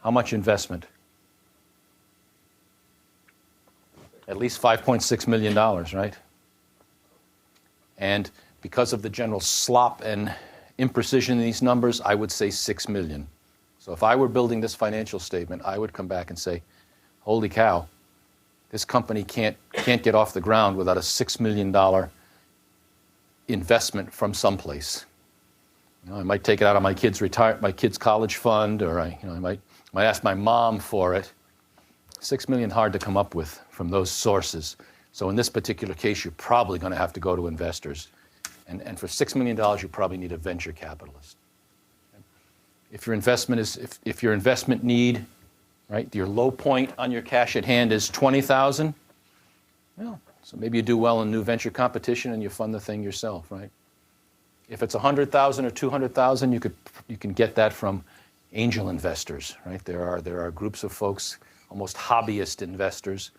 how much investment? At least $5.6 million, right? And because of the general slop and imprecision in these numbers, I would say $6 million. So if I were building this financial statement, I would come back and say, holy cow, this company can't get off the ground without a $6 million investment from someplace. I might take it out of my kids' college fund, or I might ask my mom for it. $6 million hard to come up with from those sources. So in this particular case, you're probably going to have to go to investors. And for $6 million, you probably need a venture capitalist. If your investment need, right, your low point on your cash at hand is $20,000, well, so maybe you do well in new venture competition and you fund the thing yourself, right? If it's $100,000 or $200,000, you can get that from angel investors, right? There are groups of folks, almost hobbyist investors,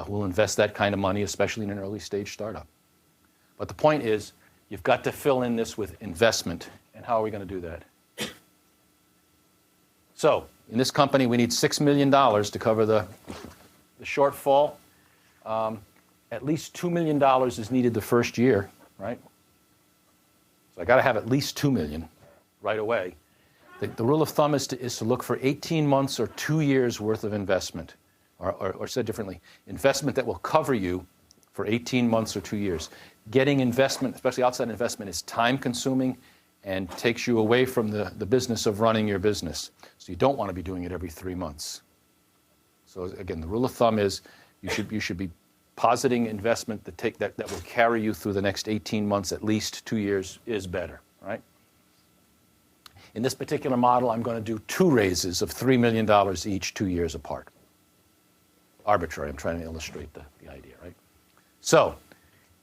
who will invest that kind of money, especially in an early stage startup. But the point is, you've got to fill in this with investment. And how are we going to do that? So in this company, we need $6 million to cover the shortfall. At least $2 million is needed the first year, right? So I got to have at least $2 million right away. The rule of thumb is to look for 18 months or 2 years worth of investment, or said differently, investment that will cover you for 18 months or 2 years. Getting investment, especially outside investment, is time-consuming and takes you away from the business of running your business. So you don't want to be doing it every 3 months. So again, the rule of thumb is you should be positing investment that will carry you through the next 18 months, at least 2 years is better, right? In this particular model, I'm going to do 2 raises of $3 million each 2 years apart. Arbitrary, I'm trying to illustrate the idea, right? So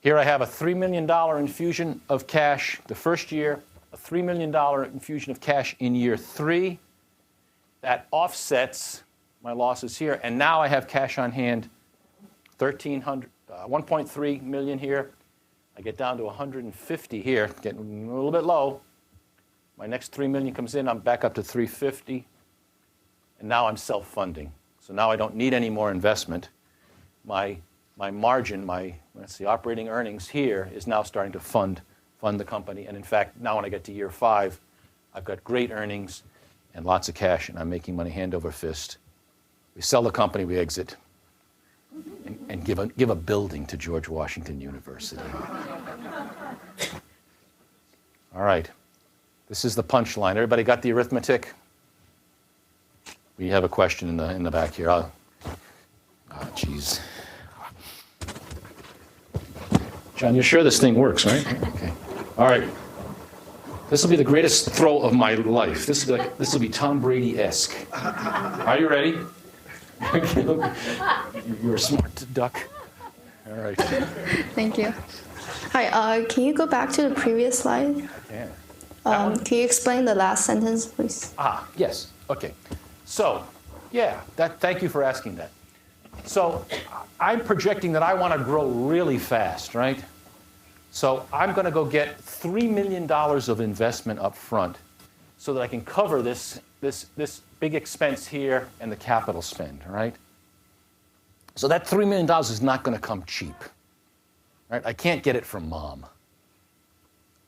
here I have a $3 million infusion of cash the first year, a $3 million infusion of cash in year 3. That offsets my losses here, and now I have cash on hand, $1.3 million here. I get down to 150 here, getting a little bit low. My next $3 million comes in, I'm back up to 350, and now I'm self-funding. So now I don't need any more investment. My margin, let's see, operating earnings here is now starting to fund the company. And in fact, now when I get to year 5, I've got great earnings and lots of cash, and I'm making money hand over fist. We sell the company, we exit, and give a building to George Washington University. All right. This is the punchline. Everybody got the arithmetic? We have a question in the back here. Oh, geez. John, you're sure this thing works, right? Okay. All right. This will be the greatest throw of my life. This will be Tom Brady-esque. Are you ready? You're smart to duck. All right. Thank you. Hi, can you go back to the previous slide? Yeah. Can you explain the last sentence, please? Yes. Okay. So, yeah, thank you for asking that. So, I'm projecting that I want to grow really fast, right? So, I'm going to go get $3 million of investment up front so that I can cover this big expense here and the capital spend, right? So that $3 million is not going to come cheap, right? I can't get it from mom,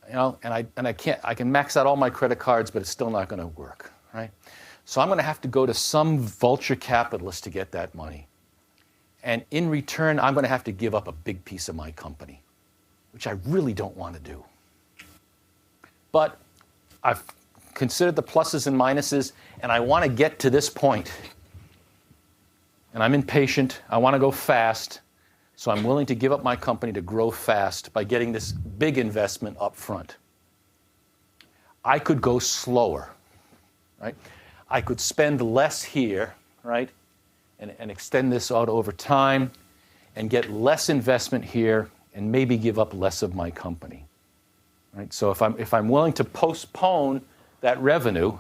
and I can max out all my credit cards, but it's still not going to work, right? So I'm going to have to go to some vulture capitalist to get that money, and in return, I'm going to have to give up a big piece of my company, which I really don't want to do. But I've considered the pluses and minuses, and I want to get to this point. And I'm impatient, I want to go fast, so I'm willing to give up my company to grow fast by getting this big investment up front. I could go slower, right? I could spend less here, right? And extend this out over time and get less investment here and maybe give up less of my company, right? So if I'm willing to postpone that revenue,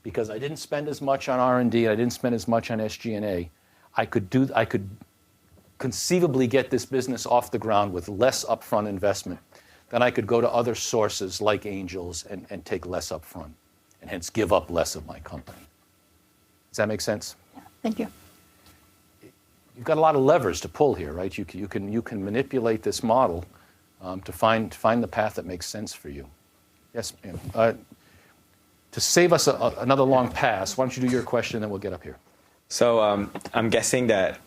because I didn't spend as much on R&D, I didn't spend as much on SG&A, I could conceivably get this business off the ground with less upfront investment. Then I could go to other sources like angels and take less upfront, and hence give up less of my company. Does that make sense? Yeah, thank you. You've got a lot of levers to pull here, right? You can manipulate this model to find the path that makes sense for you. Yes, ma'am. To save us another long pass, why don't you do your question, and then we'll get up here. So I'm guessing that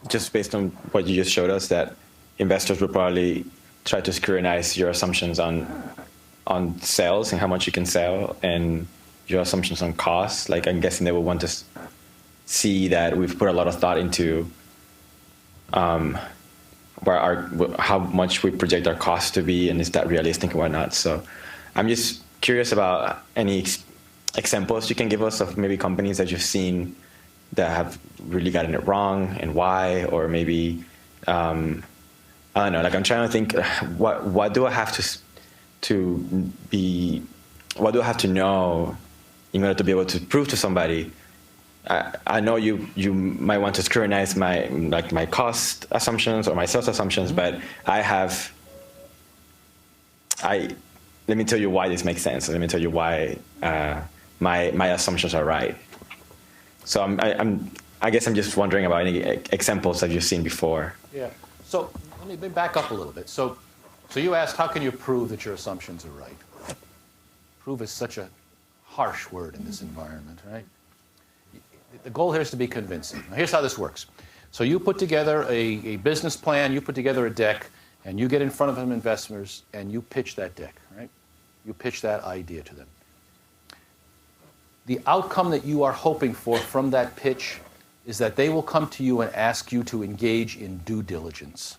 just based on what you just showed us, that investors will probably try to scrutinize your assumptions on sales and how much you can sell, and your assumptions on costs. Like, I'm guessing they will want to see that we've put a lot of thought into how much we project our costs to be, and is that realistic and whatnot. So I'm just curious about any examples you can give us of maybe companies that you've seen that have really gotten it wrong and why, or maybe I don't know. Like, I'm trying to think, what do I have what do I have to know in order to be able to prove to somebody? I know you might want to scrutinize my cost assumptions or my sales assumptions, but let me tell you why this makes sense. Let me tell you why my assumptions are right. So I guess I'm just wondering about any examples that you've seen before. Yeah. So let me back up a little bit. So you asked, how can you prove that your assumptions are right? Prove is such a harsh word in this environment, right? The goal here is to be convincing. Now, here's how this works. So you put together a business plan, you put together a deck, and you get in front of some investors, and you pitch that deck, right? You pitch that idea to them. The outcome that you are hoping for from that pitch is that they will come to you and ask you to engage in due diligence.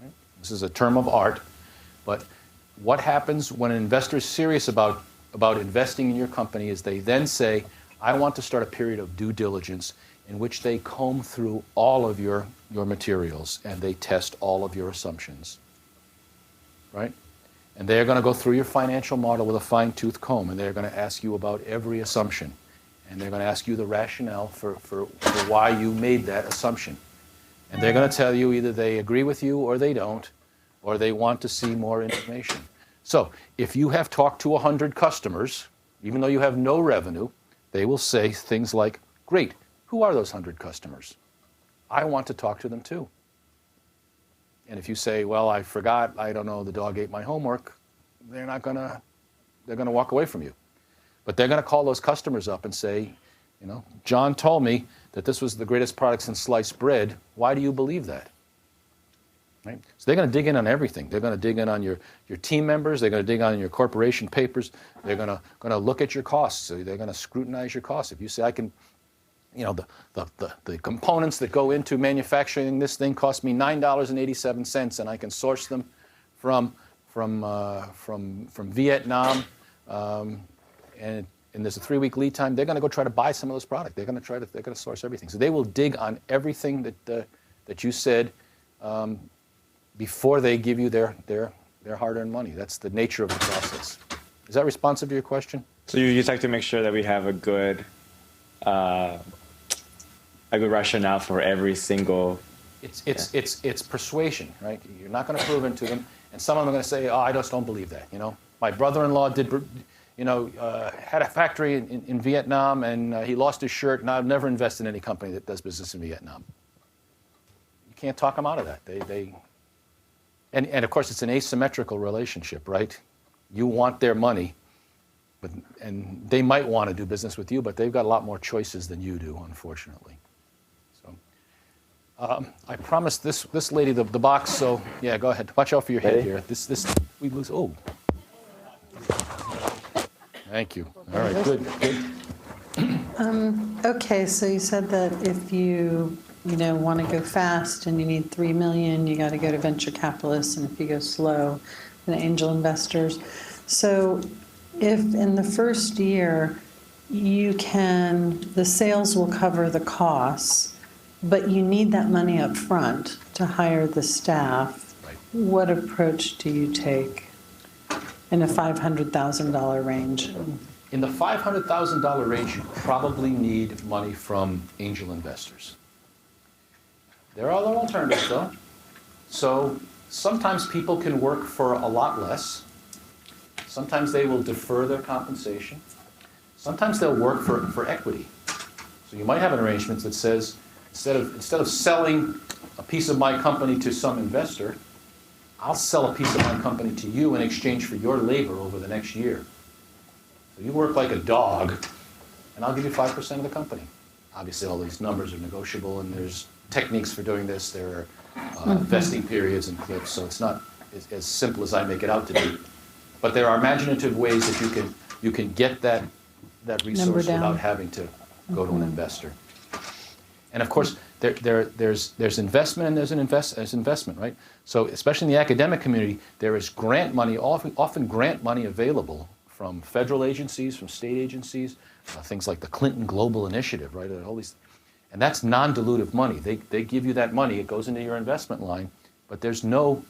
Right? This is a term of art, but what happens when an investor is serious about investing in your company is they then say, I want to start a period of due diligence in which they comb through all of your materials and they test all of your assumptions, right? And they're going to go through your financial model with a fine-tooth comb, and they're going to ask you about every assumption. And they're going to ask you the rationale for why you made that assumption. And they're going to tell you either they agree with you or they don't, or they want to see more information. So if you have talked to 100 customers, even though you have no revenue, they will say things like, great, who are those 100 customers? I want to talk to them too. And if you say, well, I forgot, I don't know, the dog ate my homework, they're going to walk away from you. But they're going to call those customers up and say, you know, John told me that this was the greatest product since sliced bread. Why do you believe that? Right? So they're going to dig in on everything. They're going to dig in on your team members. They're going to dig on your corporation papers. They're going to look at your costs. So they're going to scrutinize your costs. If you say, I can, you know, the components that go into manufacturing this thing cost me $9.87, and I can source them from Vietnam, and and there's a 3-week lead time, they're going to go try to buy some of those products. They're going to source everything. So they will dig on everything that you said before they give you their hard-earned money. That's the nature of the process. Is that responsive to your question? So you just like to make sure that we have a good rationale for every single. It's persuasion, right? You're not going to prove it to them, and some of them are going to say, "Oh, I just don't believe that." My brother-in-law had a factory in Vietnam, and he lost his shirt, and I've never invested in any company that does business in Vietnam. You can't talk them out of that. And of course, it's an asymmetrical relationship, right? You want their money, and they might want to do business with you, but they've got a lot more choices than you do, unfortunately. So, I promised this lady the box, so yeah, go ahead. Watch out for your head here. We lose. Oh. Thank you. All right, good. Okay, so you said that if you want to go fast and you need $3 million, you got to go to venture capitalists, and if you go slow, then angel investors. So if in the first year the sales will cover the costs, but you need that money up front to hire the staff, Right. What approach do you take in a $500,000 range? In the $500,000 range, you probably need money from angel investors. There are other alternatives, though. So sometimes people can work for a lot less. Sometimes they will defer their compensation. Sometimes they'll work for equity. So you might have an arrangement that says, instead of selling a piece of my company to some investor, I'll sell a piece of my company to you in exchange for your labor over the next year. So you work like a dog, and I'll give you 5% of the company. Obviously, all these numbers are negotiable, and there's techniques for doing this. There are vesting periods and cliffs, so it's not as simple as I make it out to be. But there are imaginative ways that you can get that resource without having to go to an investor. And of course, there's investment and there's investment, right? So especially in the academic community, there is grant money, often grant money available from federal agencies, from state agencies, things like the Clinton Global Initiative, right? All these, and that's non-dilutive money. They give you that money, it goes into your investment line, but there's no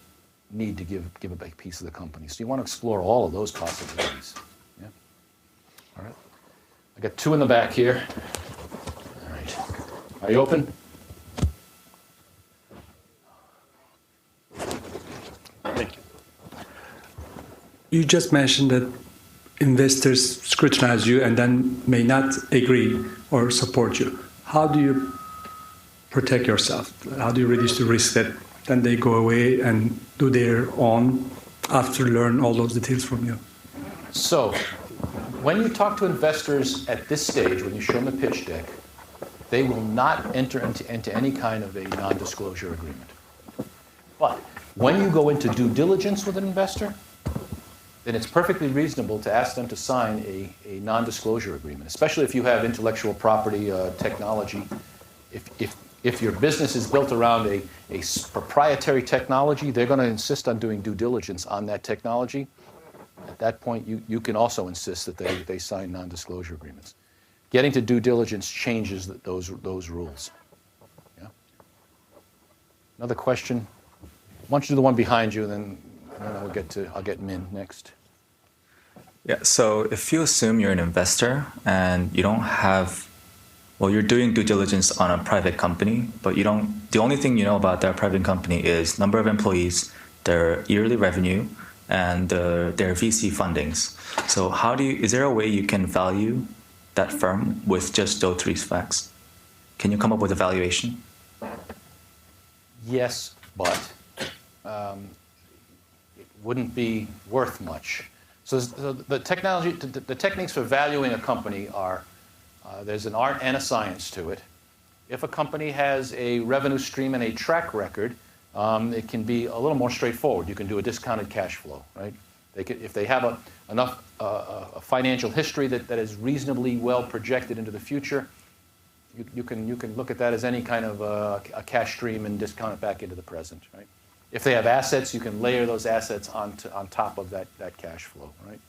need to give a big piece of the company. So you want to explore all of those possibilities. Yeah. All right. I got 2 in the back here. All right. Are you open? Thank you. You just mentioned that investors scrutinize you and then may not agree or support you. How do you protect yourself? How do you reduce the risk that then they go away and do their own after learn all those details from you? So, when you talk to investors at this stage, when you show them the pitch deck, they will not enter into any kind of a non-disclosure agreement. But when you go into due diligence with an investor, then it's perfectly reasonable to ask them to sign a non-disclosure agreement, especially if you have intellectual property, technology. If your business is built around a proprietary technology, they're going to insist on doing due diligence on that technology. At that point, you can also insist that they sign non-disclosure agreements. Getting to due diligence changes those rules. Yeah? Another question? Why don't you do the one behind you, then I'll get Min next. Yeah, so if you assume you're an investor and you don't have, you're doing due diligence on a private company, but the only thing you know about that private company is number of employees, their yearly revenue, and their VC fundings. So is there a way you can value that firm with just those 3 facts? Can you come up with a valuation? Yes, but it wouldn't be worth much. So the techniques for valuing a company are, there's an art and a science to it. If a company has a revenue stream and a track record, it can be a little more straightforward. You can do a discounted cash flow, right? If they have enough financial history that is reasonably well projected into the future, you can look at that as any kind of a cash stream and discount it back into the present, right? If they have assets, you can layer those assets on top of that cash flow, right?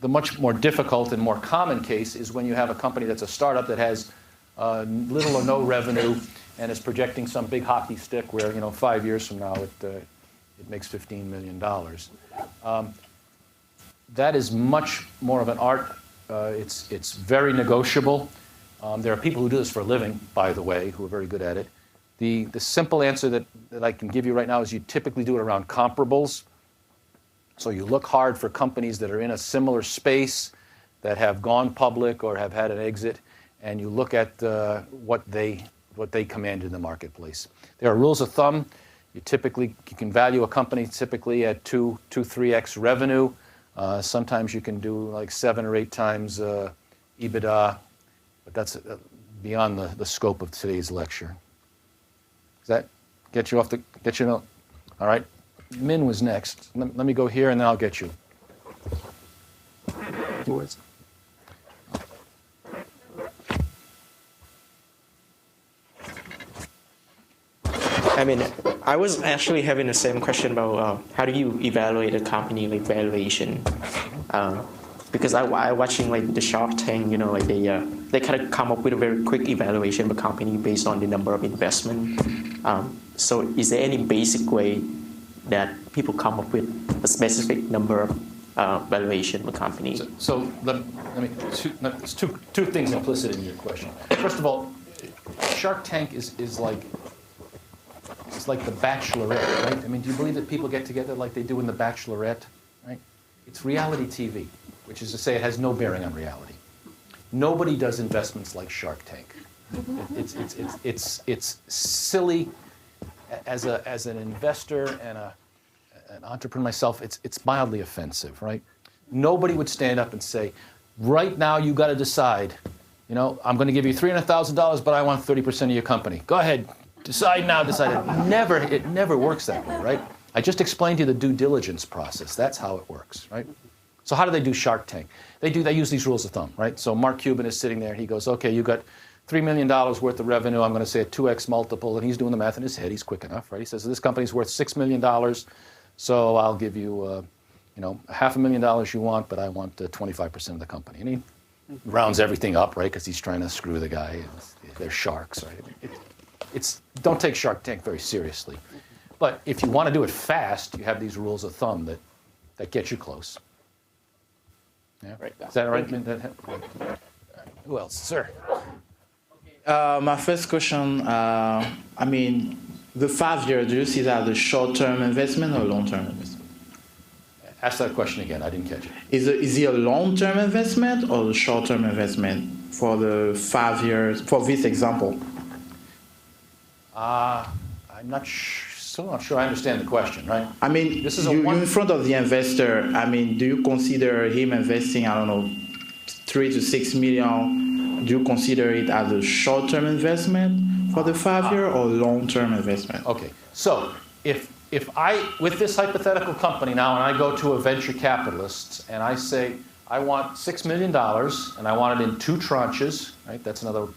the much more difficult and more common case is when you have a company that's a startup that has little or no revenue and is projecting some big hockey stick where, 5 years from now it makes $15 million. That is much more of an art. It's very negotiable. There are people who do this for a living, by the way, who are very good at it. The simple answer that I can give you right now is you typically do it around comparables. So you look hard for companies that are in a similar space, that have gone public or have had an exit, and you look at what they command in the marketplace. There are rules of thumb. You can value a company typically at 3x revenue. Sometimes you can do like 7 or 8 times EBITDA, but that's beyond the scope of today's lecture. Does that get you All right. Min was next. Let me go here and then I'll get you. I mean, I was actually having the same question about how do you evaluate a company like valuation? Because I watching like the Shark Tank, like they kind of come up with a very quick evaluation of a company based on the number of investment. So is there any basic way that people come up with a specific number of valuation of a company? So there's two things implicit in your question. First of all, Shark Tank is like The Bachelorette, right? I mean, do you believe that people get together like they do in The Bachelorette, right? It's reality TV, which is to say it has no bearing on reality. Nobody does investments like Shark Tank. It's silly. As an investor and an entrepreneur myself, it's mildly offensive, right? Nobody would stand up and say, right now you got to decide, I'm going to give you $300,000, but I want 30% of your company. Go ahead, decide now, decide. It never works that way, right? I just explained to you the due diligence process. That's how it works, right? So how do they do Shark Tank? They use these rules of thumb, right? So Mark Cuban is sitting there, he goes, okay, you got $3 million worth of revenue, I'm going to say a 2x multiple, and he's doing the math in his head, he's quick enough, right? He says, this company's worth $6 million, so I'll give you, $500,000 you want, but I want 25% of the company. And he rounds everything up, right, because he's trying to screw the guy. They're sharks, right? Don't take Shark Tank very seriously. But if you want to do it fast, you have these rules of thumb that get you close. Yeah? Right. Is that all right? Who else? Sir? My first question, the 5 year, do you see that as a short-term investment or long-term investment? Ask that question again. I didn't catch it. Is it a long-term investment or a short-term investment for the 5 years, for this example? I'm still not sure I understand the question, right? I mean, this is you're in front of the investor. I mean, do you consider him investing, 3 to 6 million? Do you consider it as a short-term investment for the 5 year or long-term investment? Okay, so if I, with this hypothetical company now, and I go to a venture capitalist and I say, I want $6 million and I want it in 2 tranches, right? That's another,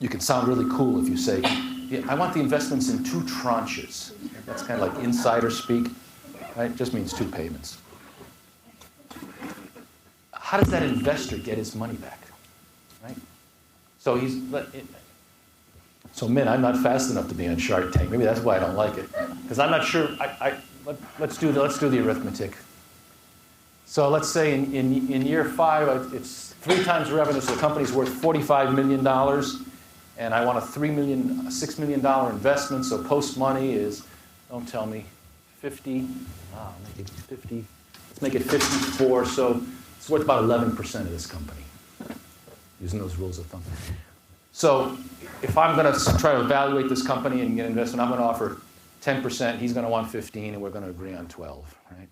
you can sound really cool if you say, yeah, I want the investments in 2 tranches. That's kind of like insider speak, right? It just means 2 payments. How does that investor get his money back, right? So Min, I'm not fast enough to be on Shark Tank. Maybe that's why I don't like it, because I'm not sure. Let's do the arithmetic. So let's say in year 5, it's 3 times the revenue, so the company's worth $45 million, and I want a $6 million investment. So post money is, don't tell me, 50. Make it 50. Let's make it 54. So it's worth about 11% of this company, using those rules of thumb. So if I'm going to try to evaluate this company and get an investment, I'm going to offer 10%, he's going to want 15, and we're going to agree on 12, right?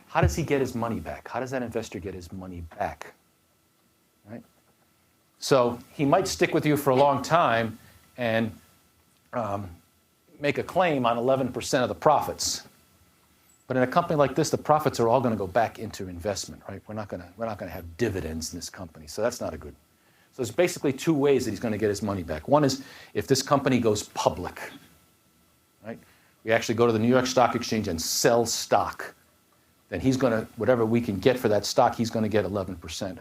How does he get his money back? How does that investor get his money back, right? So he might stick with you for a long time and make a claim on 11% of the profits. But in a company like this, the profits are all going to go back into investment, right? We're not going to have dividends in this company, so that's not a good. So there's basically 2 ways that he's going to get his money back. One is if this company goes public, right? We actually go to the New York Stock Exchange and sell stock. then he's going to, whatever we can get for that stock, he's going to get 11%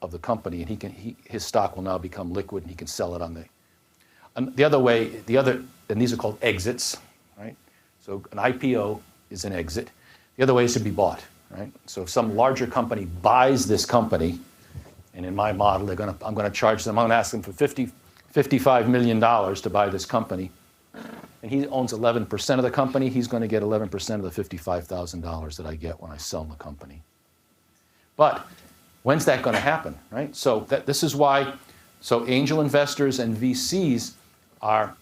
of the company, and his stock will now become liquid, and he can sell it on the other way. And these are called exits, right? So an IPO is an exit. The other way is to be bought, right? So if some larger company buys this company, and in my model, I'm going to charge them, I'm going to ask them for $55 million to buy this company, and he owns 11% of the company, he's going to get 11% of the $55,000 that I get when I sell the company. But when's that going to happen, right? So this is why, angel investors and VCs are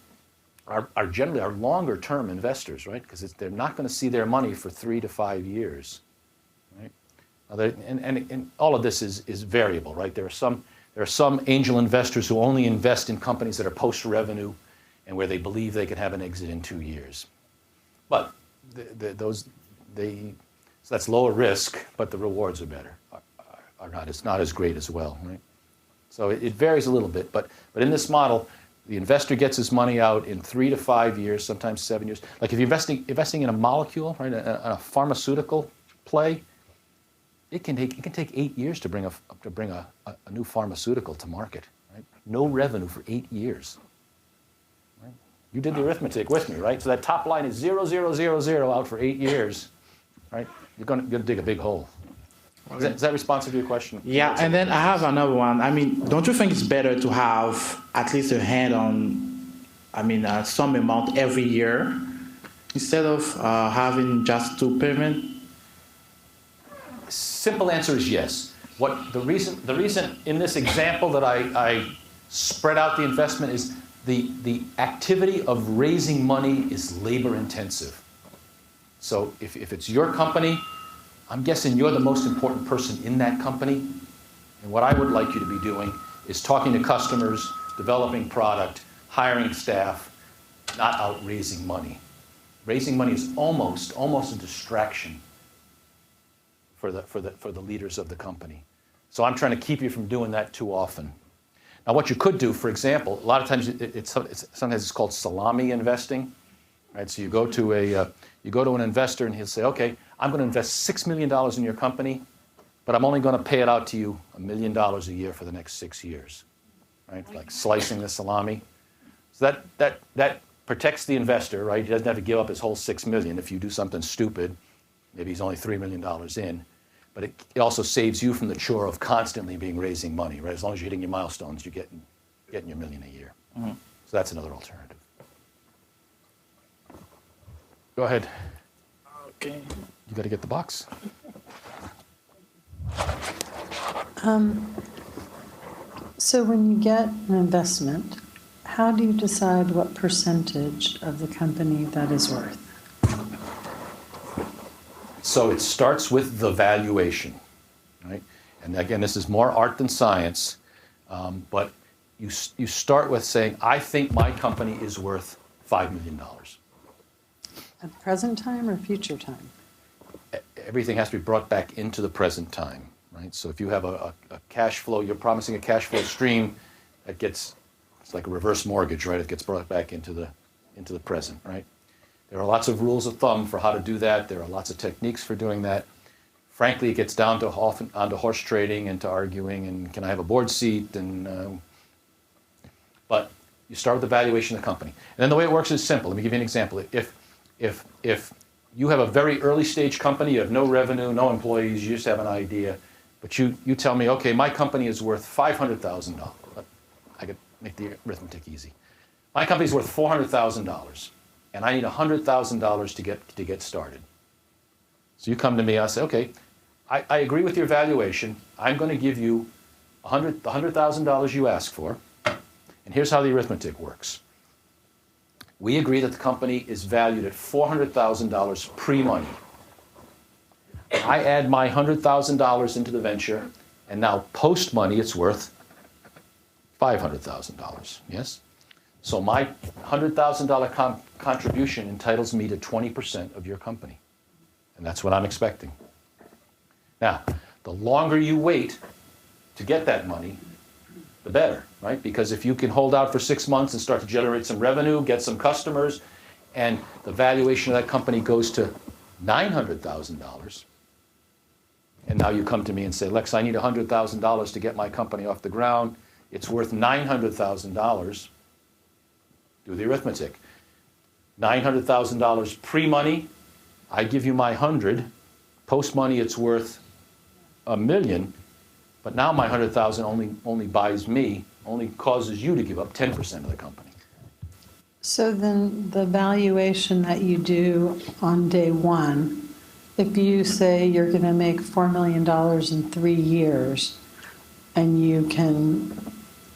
generally longer-term investors, right? Because they're not going to see their money for 3 to 5 years, right? And all of this is variable, right? There are some angel investors who only invest in companies that are post-revenue and where they believe they can have an exit in 2 years. But so that's lower risk, but the rewards are better, it's not as great as well, right? So it varies a little bit, but in this model, the investor gets his money out in 3 to 5 years, sometimes 7 years. Like if you're investing in a molecule, right, a pharmaceutical play, it can take 8 years to bring a new pharmaceutical to market, right? No revenue for 8 years. Right? You did the arithmetic with me, right? So that top line is 0, 0, 0, 0 out for 8 years, right? You're going to dig a big hole. Okay. Is that responsive to your question? Yeah, and then I have another one. I mean, don't you think it's better to have at least a hand on, some amount every year instead of having just 2 payments? Simple answer is yes. The reason in this example that I spread out the investment is the activity of raising money is labor intensive. So if it's your company, I'm guessing you're the most important person in that company. And what I would like you to be doing is talking to customers, developing product, hiring staff, not out raising money. Raising money is almost a distraction for the leaders of the company. So I'm trying to keep you from doing that too often. Now, what you could do, for example, a lot of times sometimes it's called salami investing, right? So you go to an investor and he'll say, okay, I'm going to invest $6 million in your company, but I'm only going to pay it out to you $1 million a year for the next 6 years, right? Like slicing the salami. So that protects the investor, right? He doesn't have to give up his whole $6 million if you do something stupid. Maybe he's only $3 million in, but it also saves you from the chore of constantly raising money, right? As long as you're hitting your milestones, you're getting your $1 million a year. Mm-hmm. So that's another alternative. Go ahead. Okay. You got to get the box. So when you get an investment, how do you decide what percentage of the company that is worth? So it starts with the valuation, right? And again, this is more art than science, but you start with saying, I think my company is worth $5 million. At the present time or future time? Everything has to be brought back into the present time, right? So if you have a cash flow, you're promising a cash flow stream that it's like a reverse mortgage, right? It gets brought back into the present, right? There are lots of rules of thumb for how to do that. There are lots of techniques for doing that. Frankly, it gets down to onto horse trading and to arguing and can I have a board seat? But you start with the valuation of the company. And then the way it works is simple. Let me give you an example. If you have a very early stage company, you have no revenue, no employees, you just have an idea, but you tell me, okay, my company is worth $500,000. I could make the arithmetic easy. My company is worth $400,000. And I need $100,000 to get started. So you come to me, I say, okay, I agree with your valuation. I'm going to give you the $100,000 you ask for, and here's how the arithmetic works. We agree that the company is valued at $400,000 pre-money. I add my $100,000 into the venture, and now post-money it's worth $500,000, yes? So my $100,000 contribution entitles me to 20% of your company. And that's what I'm expecting. Now, the longer you wait to get that money, the better, right? Because if you can hold out for 6 months and start to generate some revenue, get some customers, and the valuation of that company goes to $900,000, And now you come to me and say, Lex, I need $100,000 to get my company off the ground. It's worth $900,000. Do the arithmetic. $900,000 pre-money, I give you my 100. Post-money, it's worth $1 million. But now my 100,000 only buys me, only causes you to give up 10% of the company. So then the valuation that you do on day one, if you say you're going to make $4 million in 3 years, and you can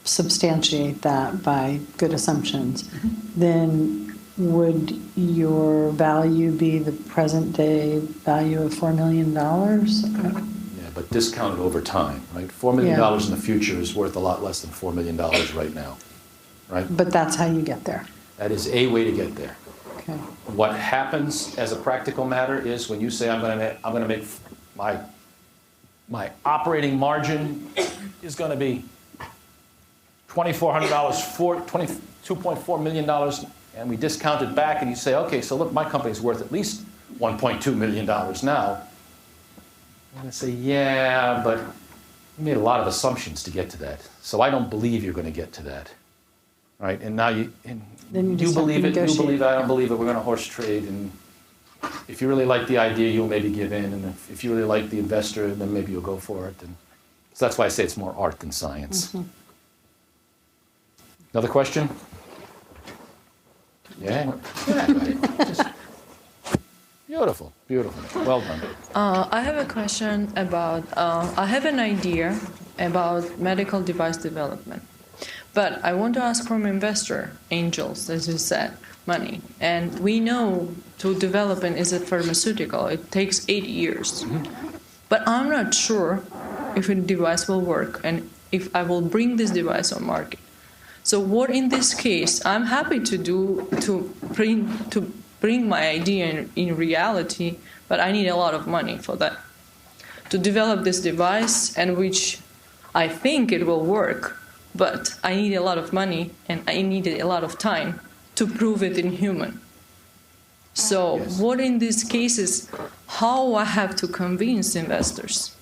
substantiate that by good assumptions, then would your value be the present day value of $4 million? Yeah, but discounted over time, right? $4 million in the future is worth a lot less than $4 million right now, right? But that's how you get there. That is a way to get there. Okay. What happens as a practical matter is when you say I'm going to make my operating margin is going to be $2,400, $22.4 million, and we discount it back, and you say, okay, so look, my company's worth at least $1.2 million now. I'm going to say, yeah, but you made a lot of assumptions to get to that. So I don't believe you're going to get to that. Right? And now you believe it, you believe it, I don't believe it, we're going to horse trade. And if you really like the idea, you'll maybe give in. And if you really like the investor, then maybe you'll go for it. And so that's why I say it's more art than science. Mm-hmm. Another question? Yeah. Just beautiful, beautiful. Well done. I have a question about, I have an idea about medical device development. But I want to ask from investor, angels, as you said, money. And we know to develop an is a pharmaceutical, it takes 8 years. Mm-hmm. But I'm not sure if a device will work and if I will bring this device on market. So what in this case I'm happy to do to bring my idea in reality, but I need a lot of money for that. To develop this device, and which I think it will work, but I need a lot of money and I needed a lot of time to prove it in human. So what in these cases, how I have to convince investors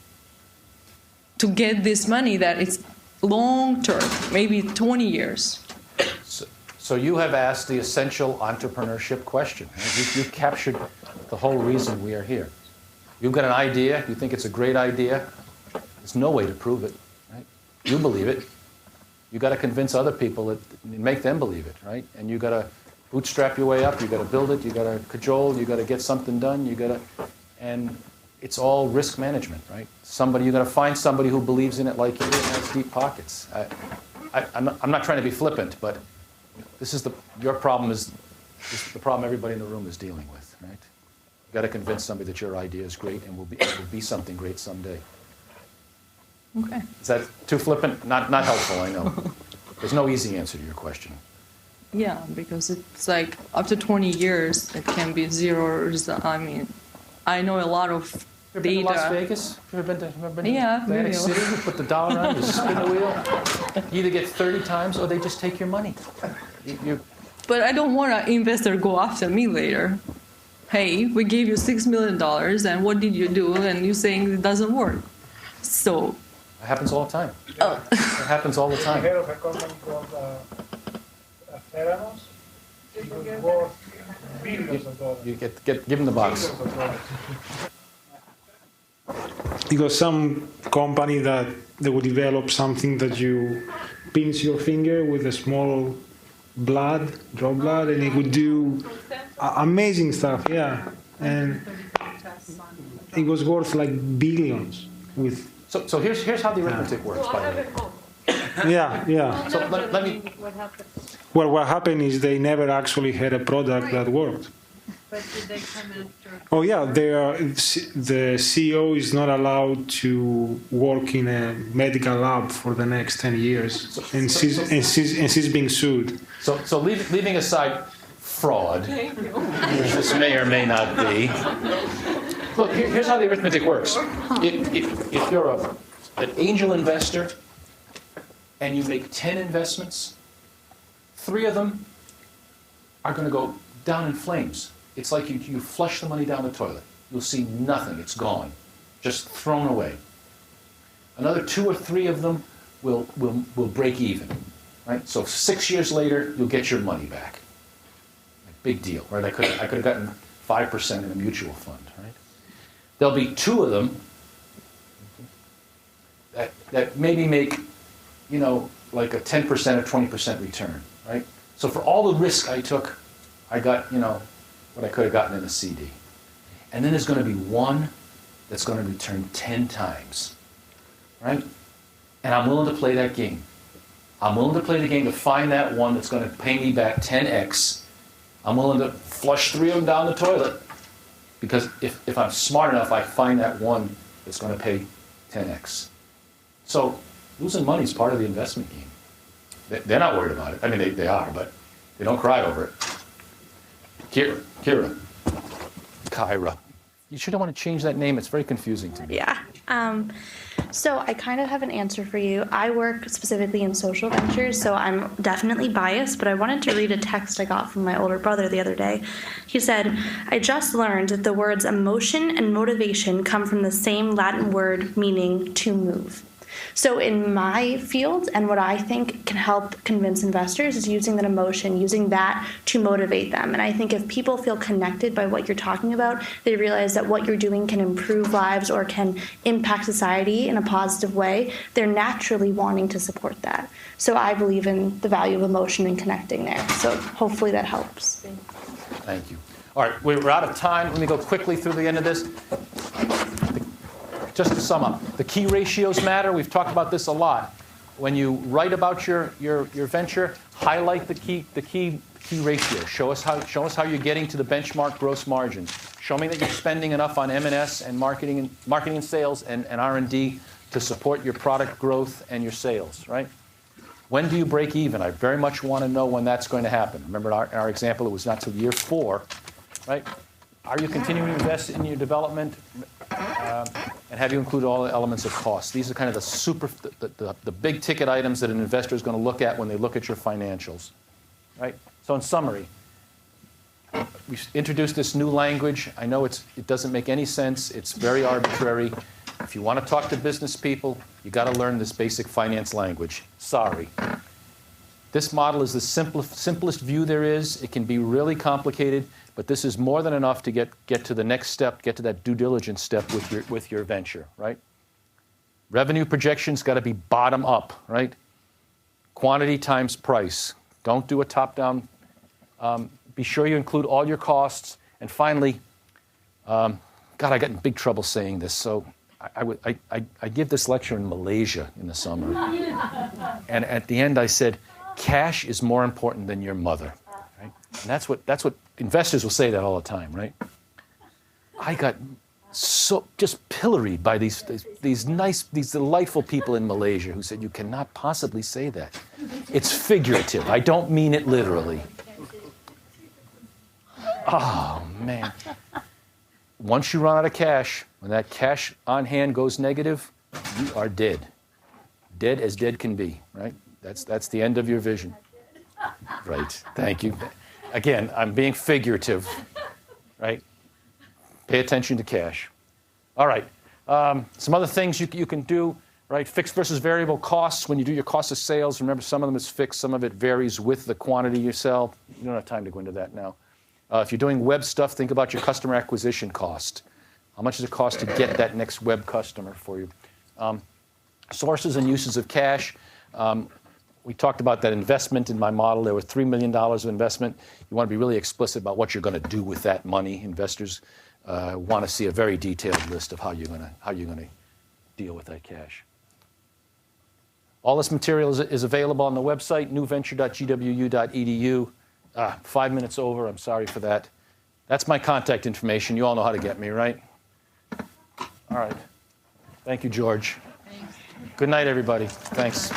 to get this money that it's long term, maybe 20 years? So you have asked the essential entrepreneurship question. You've captured the whole reason we are here. You've got an idea, you think it's a great idea. There's no way to prove it, right? You believe it. You got to convince other people and make them believe it, right? And you got to bootstrap your way up. You got to build it. You got to cajole. You got to get something done. And it's all risk management, right? You got to find somebody who believes in it like you and has deep pockets. I'm not trying to be flippant, but your problem is the problem everybody in the room is dealing with, right? You got to convince somebody that your idea is great and will be something great someday. Okay. Is that too flippant? Not helpful, I know. There's no easy answer to your question. Yeah, because it's like up to 20 years, it can be zeros. I mean, I know a lot of you ever data. Been to Las Vegas? You ever been to yeah, Atlantic City? You put the dollar on, you spin the wheel. You either get 30 times or they just take your money. But I don't want an investor go after me later. Hey, we gave you $6 million, and what did you do? And you're saying it doesn't work. So. It happens all the time. Oh. It happens all the time. Head of a company called Theranos. It was worth billions of dollars. You give him the box. You got some company that they would develop something that you pinch your finger with a small drop blood, and it would do amazing stuff, yeah. And it was worth like billions with. So here's how the arithmetic works, by the way. Yeah. So let me. Well, what happened is they never actually had a product that worked. But did they come after? Oh yeah, the CEO is not allowed to work in a medical lab for the next 10 years, and she's being sued. So leaving aside fraud, which this may or may not be. Look, here's how the arithmetic works. If you're an angel investor and you make 10 investments, 3 of them are going to go down in flames. It's like you flush the money down the toilet. You'll see nothing. It's gone. just thrown away. Another 2 or 3 of them will break even, right? So 6 years later, you'll get your money back. Big deal, right? I could have gotten 5% in a mutual fund, right? There'll be 2 of them that maybe make, like a 10% or 20% return, right? So for all the risk I took, I got, what I could have gotten in a CD. And then there's going to be one that's going to return 10 times, right? And I'm willing to play that game. I'm willing to play the game to find that one that's going to pay me back 10x. I'm willing to flush 3 of them down the toilet because if I'm smart enough, I find that one that's going to pay 10x. So losing money is part of the investment game. They're not worried about it. I mean, they are, but they don't cry over it. Kyra. You should want to change that name. It's very confusing to me. Yeah. So I kind of have an answer for you. I work specifically in social ventures, so I'm definitely biased, but I wanted to read a text I got from my older brother the other day. He said, I just learned that the words emotion and motivation come from the same Latin word meaning to move. So in my field, and what I think can help convince investors is using that emotion, using that to motivate them. And I think if people feel connected by what you're talking about, they realize that what you're doing can improve lives or can impact society in a positive way, they're naturally wanting to support that. So I believe in the value of emotion and connecting there. So hopefully that helps. Thank you. All right, we're out of time. Let me go quickly through the end of this. Just to sum up, the key ratios matter. We've talked about this a lot. When you write about your venture, highlight the key ratios. Show us how you're getting to the benchmark gross margins. Show me that you're spending enough on M&S and marketing and sales and R&D to support your product growth and your sales, right? When do you break even? I very much want to know when that's going to happen. Remember our example, it was not till year 4, right? Are you continuing to invest in your development? And have you included all the elements of cost? These are kind of the big ticket items that an investor is going to look at when they look at your financials, right? So in summary, we introduced this new language. I know it doesn't make any sense. It's very arbitrary. If you want to talk to business people, you got to learn this basic finance language. Sorry. This model is the simplest view there is. It can be really complicated, but this is more than enough to get to the next step, get to that due diligence step with your venture, right? Revenue projections got to be bottom up, right? Quantity times price. Don't do a top-down. Be sure you include all your costs. And finally, God, I got in big trouble saying this, so I give this lecture in Malaysia in the summer. And at the end I said, cash is more important than your mother, right? And that's what investors will say that all the time, right? I got so just pilloried by these delightful people in Malaysia who said, you cannot possibly say that. It's figurative. I don't mean it literally. Oh, man. Once you run out of cash, when that cash on hand goes negative, you are dead. Dead as dead can be, right? That's the end of your vision. Right. Thank you. Again, I'm being figurative, right? Pay attention to cash. All right. Some other things you can do, right? Fixed versus variable costs. When you do your cost of sales, remember some of them is fixed, some of it varies with the quantity you sell. You don't have time to go into that now. If you're doing web stuff, think about your customer acquisition cost. How much does it cost to get that next web customer for you? Sources and uses of cash. We talked about that investment in my model. There were $3 million of investment. You want to be really explicit about what you're going to do with that money. Investors want to see a very detailed list of how you're going to deal with that cash. All this material is available on the website, newventure.gwu.edu. 5 minutes over. I'm sorry for that. That's my contact information. You all know how to get me, right? All right. Thank you, George. Thanks. Good night, everybody. Thanks.